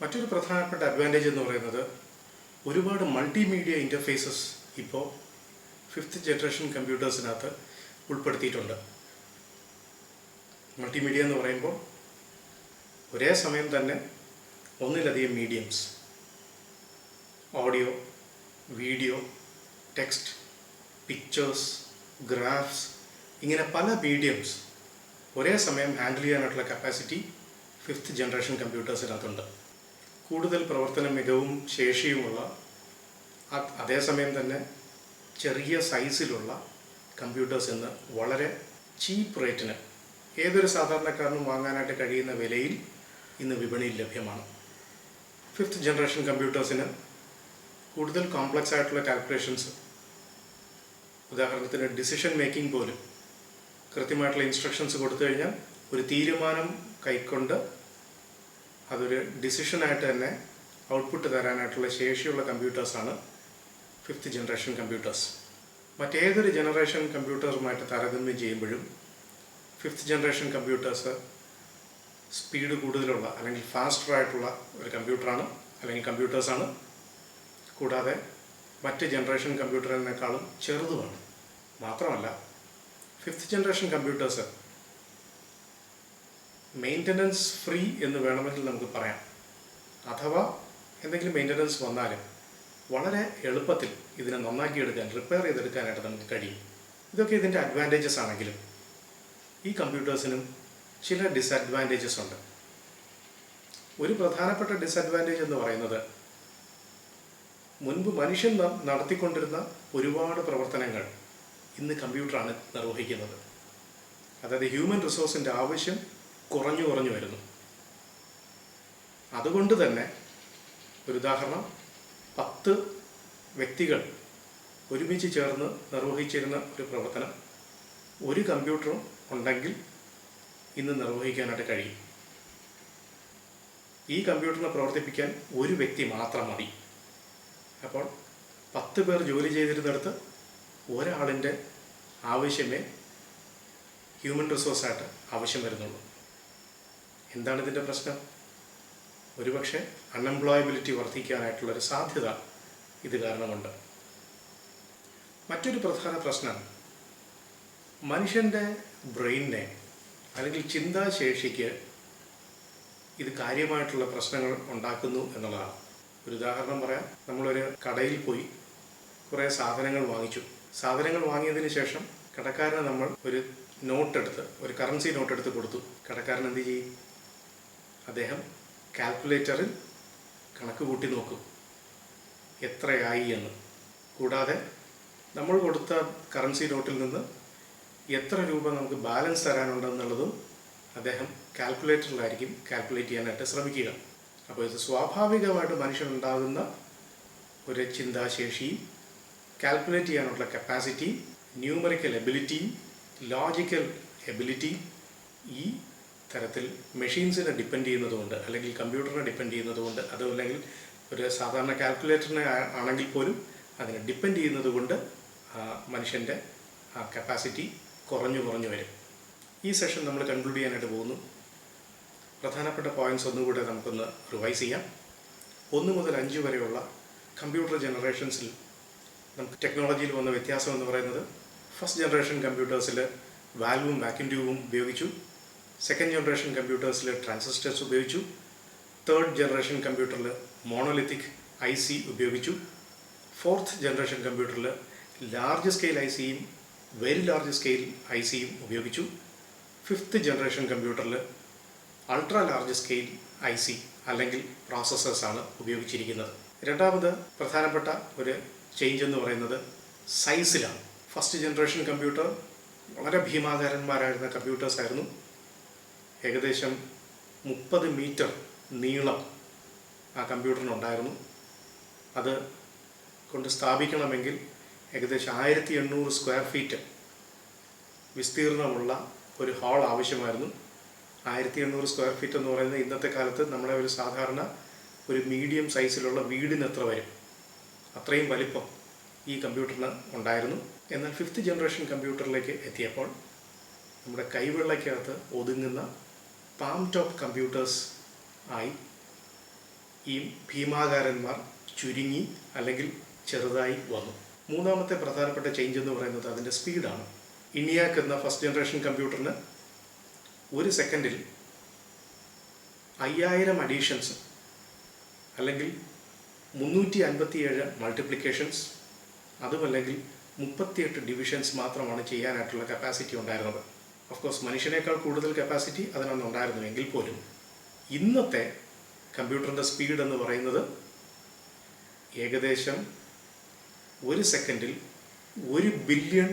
മറ്റൊരു പ്രധാനപ്പെട്ട അഡ്വാൻറ്റേജ് എന്ന് പറയുന്നത് ഒരുപാട് മൾട്ടിമീഡിയ ഇൻ്റർഫേസസ് ഇപ്പോൾ ഫിഫ്ത്ത് ജനറേഷൻ കമ്പ്യൂട്ടേഴ്സിനകത്ത് ഉൾപ്പെടുത്തിയിട്ടുണ്ട്. മൾട്ടിമീഡിയ എന്ന് പറയുമ്പോൾ ഒരേ സമയം തന്നെ ഒന്നിലധികം mediums, audio, video, text, pictures, graphs, ഇങ്ങനെ പല മീഡിയംസ് ഒരേ സമയം ഹാൻഡിൽ ചെയ്യാനായിട്ടുള്ള കപ്പാസിറ്റി ഫിഫ്ത്ത് ജനറേഷൻ കമ്പ്യൂട്ടേഴ്സിനകത്തുണ്ട്. കൂടുതൽ പ്രവർത്തന മികവും ശേഷിയുമുള്ള അതേസമയം തന്നെ ചെറിയ സൈസിലുള്ള കമ്പ്യൂട്ടേഴ്സ് ഇന്ന് വളരെ ചീപ്പ് റേറ്റിന് ഏതൊരു സാധാരണക്കാരനും വാങ്ങാനായിട്ട് കഴിയുന്ന വിലയിൽ ഇന്ന് വിപണിയിൽ ലഭ്യമാണ്. ഫിഫ്ത്ത് ജനറേഷൻ കമ്പ്യൂട്ടേഴ്സിന് കൂടുതൽ കോംപ്ലക്സ് ആയിട്ടുള്ള കാൽക്കുലേഷൻസ്, ഉദാഹരണത്തിന് ഡിസിഷൻ മേക്കിംഗ് പോലും കൃത്യമായിട്ടുള്ള ഇൻസ്ട്രക്ഷൻസ് കൊടുത്തു കഴിഞ്ഞാൽ ഒരു തീരുമാനം കൈക്കൊണ്ട് അതൊരു ഡിസിഷനായിട്ട് തന്നെ ഔട്ട്പുട്ട് തരാനായിട്ടുള്ള ശേഷിയുള്ള കമ്പ്യൂട്ടേഴ്സാണ് ഫിഫ്ത്ത് ജനറേഷൻ കമ്പ്യൂട്ടേഴ്സ്. മറ്റേതൊരു ജനറേഷൻ കമ്പ്യൂട്ടറുമായിട്ട് താരതമ്യം ചെയ്യുമ്പോഴും ഫിഫ്ത്ത് ജനറേഷൻ കമ്പ്യൂട്ടേഴ്സ് സ്പീഡ് കൂടുതലുള്ള അല്ലെങ്കിൽ ഫാസ്റ്ററായിട്ടുള്ള ഒരു കമ്പ്യൂട്ടറാണ് അല്ലെങ്കിൽ കമ്പ്യൂട്ടേഴ്സാണ്. കൂടാതെ മറ്റ് ജനറേഷൻ കമ്പ്യൂട്ടറിനേക്കാളും ചെറുതുമാണ്. മാത്രമല്ല fifth generation computers maintenance free എന്ന് വേണമെങ്കിൽ നമുക്ക് പറയാം. അഥവാ എന്തെങ്കിലും മെയിൻ്റനൻസ് വന്നാലും വളരെ എളുപ്പത്തിൽ ഇതിനെ നന്നാക്കിയെടുക്കാൻ, റിപ്പയർ ചെയ്തെടുക്കാനായിട്ട് നമുക്ക് കഴിയും. ഇതൊക്കെ ഇതിൻ്റെ അഡ്വാൻറ്റേജസ് ആണെങ്കിലും ഈ കമ്പ്യൂട്ടേഴ്സിനും ചില ഡിസഡ്വാൻറ്റേജസ് ഉണ്ട്. ഒരു പ്രധാനപ്പെട്ട ഡിസഡ്വാൻറ്റേജ് എന്ന് പറയുന്നത് മുൻപ് മനുഷ്യൻ നടത്തിക്കൊണ്ടിരുന്ന ഒരുപാട് പ്രവർത്തനങ്ങൾ ഇന്ന് കമ്പ്യൂട്ടറാണ് നിർവഹിക്കുന്നത്. അതായത് ഹ്യൂമൻ റിസോഴ്സിൻ്റെ ആവശ്യം കുറഞ്ഞു വരുന്നു. അതുകൊണ്ട് തന്നെ ഒരു ഉദാഹരണം, 10 വ്യക്തികൾ ഒരുമിച്ച് ചേർന്ന് നിർവഹിച്ചിരുന്ന ഒരു പ്രവർത്തനം ഒരു കമ്പ്യൂട്ടറും ഉണ്ടെങ്കിൽ ഇന്ന് നിർവഹിക്കാനായിട്ട് കഴിയും. ഈ കമ്പ്യൂട്ടറിനെ പ്രവർത്തിപ്പിക്കാൻ ഒരു വ്യക്തി മാത്രം മതി. അപ്പോൾ 10 പേർ ജോലി ചെയ്തിരുന്നിടത്ത് ഒരാളിൻ്റെ ആവശ്യമേ ഹ്യൂമൻ റിസോഴ്സായിട്ട് ആവശ്യം വരുന്നുള്ളൂ. എന്താണ് ഇതിൻ്റെ പ്രശ്നം? ഒരുപക്ഷെ അൺഎംപ്ലോയബിലിറ്റി വർദ്ധിക്കാനായിട്ടുള്ളൊരു സാധ്യത ഇത് കാരണമുണ്ട്. മറ്റൊരു പ്രധാന പ്രശ്നം മനുഷ്യൻ്റെ ബ്രെയിനിനെ അല്ലെങ്കിൽ ചിന്താശേഷിക്ക് ഇത് കാര്യമായിട്ടുള്ള പ്രശ്നങ്ങൾ ഉണ്ടാക്കുന്നു എന്നുള്ളതാണ്. ഒരു ഉദാഹരണം പറയാം. നമ്മളൊരു കടയിൽ പോയി കുറേ സാധനങ്ങൾ വാങ്ങിച്ചു. സാധനങ്ങൾ വാങ്ങിയതിന് ശേഷം കടക്കാരന് നമ്മൾ ഒരു കറൻസി നോട്ട് എടുത്ത് കൊടുത്തു. കടക്കാരൻ എന്ത് ചെയ്യും? അദ്ദേഹം കാൽക്കുലേറ്ററിൽ കണക്ക് കൂട്ടി നോക്കും എത്രയായി എന്ന്. കൂടാതെ നമ്മൾ കൊടുത്ത കറൻസി നോട്ടിൽ നിന്ന് എത്ര രൂപ നമുക്ക് ബാലൻസ് തരാനുണ്ടെന്നുള്ളതും അദ്ദേഹം കാൽക്കുലേറ്ററിലായിരിക്കും കാൽക്കുലേറ്റ് ചെയ്യാനായിട്ട് ശ്രമിക്കുക. അപ്പോൾ ഇത് സ്വാഭാവികമായിട്ട് മനുഷ്യനുണ്ടാകുന്ന ഒരു ചിന്താശേഷിയും കാൽക്കുലേറ്റ് ചെയ്യാനുള്ള capacity, numerical ability, logical ability ഈ തരത്തിൽ മെഷീൻസിനെ ഡിപ്പെൻഡ് ചെയ്യുന്നതുകൊണ്ട് അല്ലെങ്കിൽ കമ്പ്യൂട്ടറിനെ ഡിപ്പെൻഡ് ചെയ്യുന്നതുകൊണ്ട്, അതുമല്ലെങ്കിൽ ഒരു സാധാരണ കാൽക്കുലേറ്ററിനെ ആണെങ്കിൽ പോലും അതിനെ ഡിപ്പെൻഡ് ചെയ്യുന്നതുകൊണ്ട് മനുഷ്യൻ്റെ കപ്പാസിറ്റി കുറഞ്ഞു വരും. ഈ സെഷൻ നമ്മൾ കൺക്ലൂഡ് ചെയ്യാനായിട്ട് പോകുന്നു. പ്രധാനപ്പെട്ട പോയിൻറ്റ്സ് ഒന്നുകൂടെ നമുക്കൊന്ന് റിവൈസ് ചെയ്യാം. 1 മുതൽ 5 വരെയുള്ള കമ്പ്യൂട്ടർ ജനറേഷൻസിൽ നമുക്ക് ടെക്നോളജിയിൽ വന്ന വ്യത്യാസം എന്ന് പറയുന്നത്, ഫസ്റ്റ് ജനറേഷൻ കമ്പ്യൂട്ടേഴ്സിൽ വാൽവും വാക്യൂം ട്യൂബും ഉപയോഗിച്ചു. സെക്കൻഡ് ജനറേഷൻ കമ്പ്യൂട്ടേഴ്സിൽ ട്രാൻസിസ്റ്റേഴ്സ് ഉപയോഗിച്ചു. തേർഡ് ജനറേഷൻ കമ്പ്യൂട്ടറിൽ മോണോലിത്തിക് IC ഉപയോഗിച്ചു. ഫോർത്ത് ജനറേഷൻ കമ്പ്യൂട്ടറിൽ ലാർജ് സ്കെയിൽ ICയും വെരി ലാർജ് സ്കെയിൽ ICയും ഉപയോഗിച്ചു. ഫിഫ്ത്ത് ജനറേഷൻ കമ്പ്യൂട്ടറിൽ അൾട്രാ ലാർജ് സ്കെയിൽ IC അല്ലെങ്കിൽ പ്രോസസ്സേഴ്സാണ് ഉപയോഗിച്ചിരിക്കുന്നത്. രണ്ടാമത് പ്രധാനപ്പെട്ട ഒരു ചേഞ്ച് എന്ന് പറയുന്നത് സൈസിലാണ്. ഫസ്റ്റ് ജനറേഷൻ കമ്പ്യൂട്ടർ വളരെ ഭീമാകാരന്മാരായിരുന്ന കമ്പ്യൂട്ടേഴ്സ് ആയിരുന്നു. ഏകദേശം 30 മീറ്റർ നീളം ആ കമ്പ്യൂട്ടറിനുണ്ടായിരുന്നു. അത് കൊണ്ട് സ്ഥാപിക്കണമെങ്കിൽ ഏകദേശം 1800 സ്ക്വയർ ഫീറ്റ് വിസ്തീർണമുള്ള ഒരു ഹാൾ ആവശ്യമായിരുന്നു. 1800 സ്ക്വയർ ഫീറ്റ് എന്ന് പറയുന്നത് ഇന്നത്തെ കാലത്ത് നമ്മുടെ ഒരു സാധാരണ ഒരു മീഡിയം സൈസിലുള്ള വീടിനെത്ര വരും, അത്രയും വലിപ്പം ഈ കമ്പ്യൂട്ടറിന് ഉണ്ടായിരുന്നു. എന്നാൽ ഫിഫ്ത്ത് ജനറേഷൻ കമ്പ്യൂട്ടറിലേക്ക് എത്തിയപ്പോൾ നമ്മുടെ കൈവെള്ളയ്ക്കകത്ത് ഒതുങ്ങുന്ന പാം ടോപ്പ് കമ്പ്യൂട്ടേഴ്സ് ആയി ഈ ഭീമാകാരന്മാർ ചുരുങ്ങി അല്ലെങ്കിൽ ചെറുതായി വന്നു. മൂന്നാമത്തെ പ്രധാനപ്പെട്ട ചേഞ്ച് എന്ന് പറയുന്നത് അതിൻ്റെ സ്പീഡാണ്. ഇനിയാക്ക് എന്ന ഫസ്റ്റ് ജനറേഷൻ കമ്പ്യൂട്ടറിന് ഒരു സെക്കൻഡിൽ 5000 അഡീഷൻസ് അല്ലെങ്കിൽ 357 മൾട്ടിപ്ലിക്കേഷൻസ്, അതുമല്ലെങ്കിൽ 38 ഡിവിഷൻസ് മാത്രമാണ് ചെയ്യാനായിട്ടുള്ള കപ്പാസിറ്റി ഉണ്ടായിരുന്നത്. ഓഫ്കോഴ്സ് മനുഷ്യനേക്കാൾ കൂടുതൽ കപ്പാസിറ്റി അതിനൊന്നുണ്ടായിരുന്നു. എങ്കിൽ പോലും ഇന്നത്തെ കമ്പ്യൂട്ടറിൻ്റെ സ്പീഡ് എന്ന് പറയുന്നത് ഏകദേശം ഒരു സെക്കൻഡിൽ 1 ബില്യൺ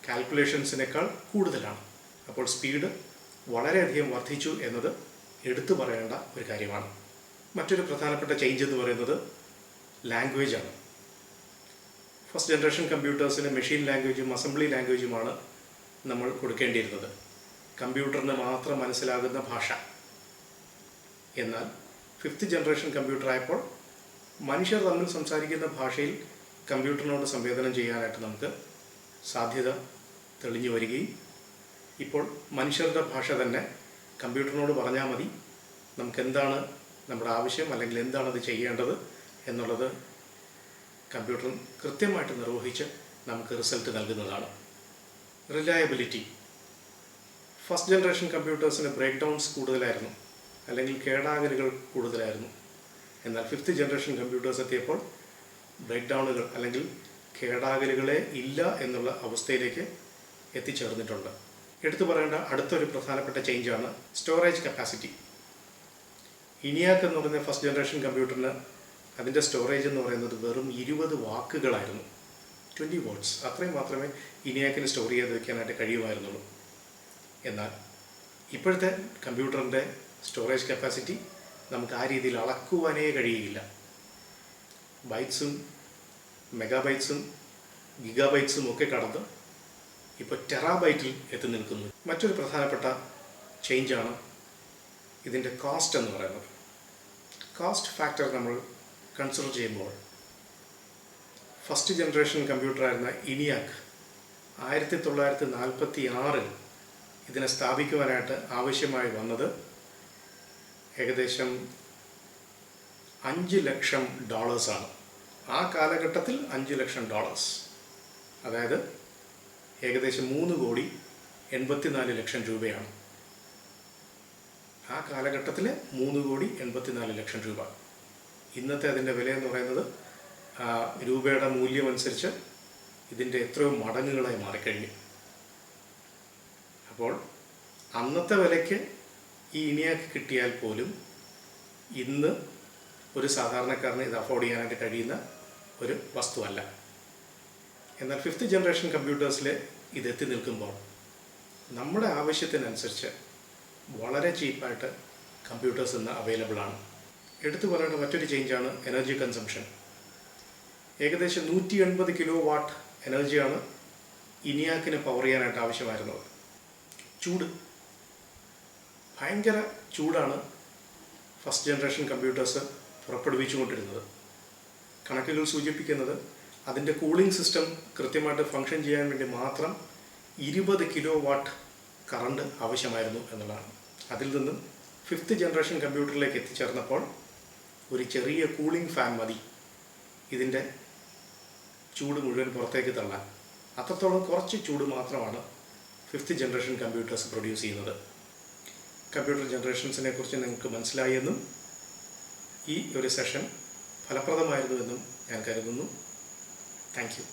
കാൽക്കുലേഷൻസിനേക്കാൾ കൂടുതലാണ്. അപ്പോൾ സ്പീഡ് വളരെയധികം വർദ്ധിച്ചു എന്നത് എടുത്തു പറയേണ്ട ഒരു കാര്യമാണ്. മറ്റൊരു പ്രധാനപ്പെട്ട ചേഞ്ച് എന്ന് പറയുന്നത് ലാംഗ്വേജ് ആണ്. ഫസ്റ്റ് ജനറേഷൻ കമ്പ്യൂട്ടേഴ്സിന് മെഷീൻ ലാംഗ്വേജും അസംബ്ലി ലാംഗ്വേജുമാണ് നമ്മൾ കൊടുക്കേണ്ടിയിരുന്നത്, കമ്പ്യൂട്ടറിന് മാത്രം മനസ്സിലാകുന്ന ഭാഷ. എന്നാൽ ഫിഫ്ത്ത് ജനറേഷൻ കമ്പ്യൂട്ടർ ആയപ്പോൾ മനുഷ്യർ തമ്മിൽ സംസാരിക്കുന്ന ഭാഷയിൽ കമ്പ്യൂട്ടറിനോട് സംവേദനം ചെയ്യാനായിട്ട് നമുക്ക് സാധ്യത തെളിഞ്ഞു വരികയും ഇപ്പോൾ മനുഷ്യരുടെ ഭാഷ തന്നെ കമ്പ്യൂട്ടറിനോട് പറഞ്ഞാൽ മതി, നമുക്കെന്താണ് നമ്മുടെ ആവശ്യം അല്ലെങ്കിൽ എന്താണത് ചെയ്യേണ്ടത് എന്നുള്ളത് കമ്പ്യൂട്ടർ കൃത്യമായിട്ട് നിർവഹിച്ച് നമുക്ക് റിസൾട്ട് നൽകുന്നതാണ്. റിലയബിലിറ്റി. ഫസ്റ്റ് ജനറേഷൻ കമ്പ്യൂട്ടേഴ്സിന് ബ്രേക്ക് ഡൗൺസ് കൂടുതലായിരുന്നു അല്ലെങ്കിൽ കേടാകലുകൾ കൂടുതലായിരുന്നു. എന്നാൽ ഫിഫ്ത്ത് ജനറേഷൻ കമ്പ്യൂട്ടേഴ്സ് എത്തിയപ്പോൾ ബ്രേക്ക് ഡൗണുകൾ അല്ലെങ്കിൽ കേടാകലുകളെ ഇല്ല എന്നുള്ള അവസ്ഥയിലേക്ക് എത്തിച്ചേർന്നിട്ടുണ്ട്. എടുത്തു പറയേണ്ട അടുത്തൊരു പ്രധാനപ്പെട്ട ചേഞ്ചാണ് സ്റ്റോറേജ് കപ്പാസിറ്റി. ഇനിയാക്ക് എന്ന് പറയുന്ന ഫസ്റ്റ് ജനറേഷൻ കമ്പ്യൂട്ടറിന് അതിൻ്റെ സ്റ്റോറേജ് എന്ന് പറയുന്നത് വെറും 20 വാക്കുകളായിരുന്നു, 20 വേർഡ്സ്. അത്രയും മാത്രമേ ഇനിയാക്കിന് സ്റ്റോർ ചെയ്ത് വയ്ക്കാനായിട്ട് കഴിയുമായിരുന്നുള്ളൂ. എന്നാൽ ഇപ്പോഴത്തെ കമ്പ്യൂട്ടറിൻ്റെ സ്റ്റോറേജ് കപ്പാസിറ്റി നമുക്ക് ആ രീതിയിൽ അളക്കുവാനേ കഴിയുകയില്ല. ബൈറ്റ്സും മെഗാബൈറ്റ്സും ഗിഗാബൈറ്റ്സും ഒക്കെ കടന്ന് ഇപ്പോൾ ടെറാബൈറ്റിൽ എത്തി നിൽക്കുന്നു. മറ്റൊരു പ്രധാനപ്പെട്ട ചേഞ്ചാണ് ഇതിൻ്റെ കോസ്റ്റ് എന്ന് പറയുന്നത്. കോസ്റ്റ് ഫാക്ടർ നമ്മൾ കൺസിഡർ ചെയ്യുമ്പോൾ ഫസ്റ്റ് ജനറേഷൻ കമ്പ്യൂട്ടറായിരുന്ന ഇനിയാക്ക് 1946 ഇതിനെ സ്ഥാപിക്കുവാനായിട്ട് ആവശ്യമായി വന്നത് ഏകദേശം $5 ലക്ഷം. ആ കാലഘട്ടത്തിൽ $5 ലക്ഷം, അതായത് ഏകദേശം 3,84 ലക്ഷം രൂപയാണ്. ആ കാലഘട്ടത്തിൽ 3,84 ലക്ഷം രൂപ. ഇന്നത്തെ അതിൻ്റെ വിലയെന്ന് പറയുന്നത് രൂപയുടെ മൂല്യം അനുസരിച്ച് ഇതിൻ്റെ എത്രയോ മടങ്ങുകളായി മാറിക്കഴിഞ്ഞു. അപ്പോൾ അന്നത്തെ വിലയ്ക്ക് ഈ ഇനിയാക്ക് കിട്ടിയാൽ പോലും ഇന്ന് ഒരു സാധാരണക്കാരന് ഇത് അഫോർഡ് ചെയ്യാനായിട്ട് കഴിയുന്ന ഒരു വസ്തുവല്ല. എന്നാൽ ഫിഫ്ത്ത് ജനറേഷൻ കമ്പ്യൂട്ടേഴ്സിൽ ഇതെത്തി നിൽക്കുമ്പോൾ നമ്മുടെ ആവശ്യത്തിനനുസരിച്ച് വളരെ ചീപ്പായിട്ട് കമ്പ്യൂട്ടേഴ്സ് ഇന്ന് അവൈലബിൾ ആണ്. എടുത്തു പറയേണ്ട മറ്റൊരു ചേഞ്ചാണ് എനർജി കൺസംഷൻ. ഏകദേശം 180 കിലോ വാട്ട് എനർജിയാണ് ഇനിയാക്കിന് പവർ ചെയ്യാനായിട്ട് ആവശ്യമായിരുന്നത്. ചൂട്, ഭയങ്കര ചൂടാണ് ഫസ്റ്റ് ജനറേഷൻ കമ്പ്യൂട്ടേഴ്സ് പുറപ്പെടുവിച്ചുകൊണ്ടിരുന്നത്. കണക്കുകൾ സൂചിപ്പിക്കുന്നത് അതിൻ്റെ കൂളിംഗ് സിസ്റ്റം കൃത്യമായിട്ട് ഫങ്ഷൻ ചെയ്യാൻ വേണ്ടി മാത്രം 20 കിലോ വാട്ട് കറണ്ട് ആവശ്യമായിരുന്നു എന്നുള്ളതാണ്. അതിൽ നിന്നും ഫിഫ്ത്ത് ജനറേഷൻ കമ്പ്യൂട്ടറിലേക്ക് എത്തിച്ചേർന്നപ്പോൾ ഒരു ചെറിയ കൂളിംഗ് ഫാൻ മതി ഇതിൻ്റെ ചൂട് മുഴുവൻ പുറത്തേക്ക് തള്ളാൻ. അത്രത്തോളം കുറച്ച് ചൂട് മാത്രമാണ് ഫിഫ്ത്ത് ജനറേഷൻ കമ്പ്യൂട്ടേഴ്സ് പ്രൊഡ്യൂസ് ചെയ്യുന്നത്. കമ്പ്യൂട്ടർ ജനറേഷൻസിനെ കുറിച്ച് നിങ്ങൾക്ക് മനസ്സിലായെന്നും ഈ ഒരു സെഷൻ ഫലപ്രദമായിരുന്നുവെന്നും ഞാൻ കരുതുന്നു. Thank you.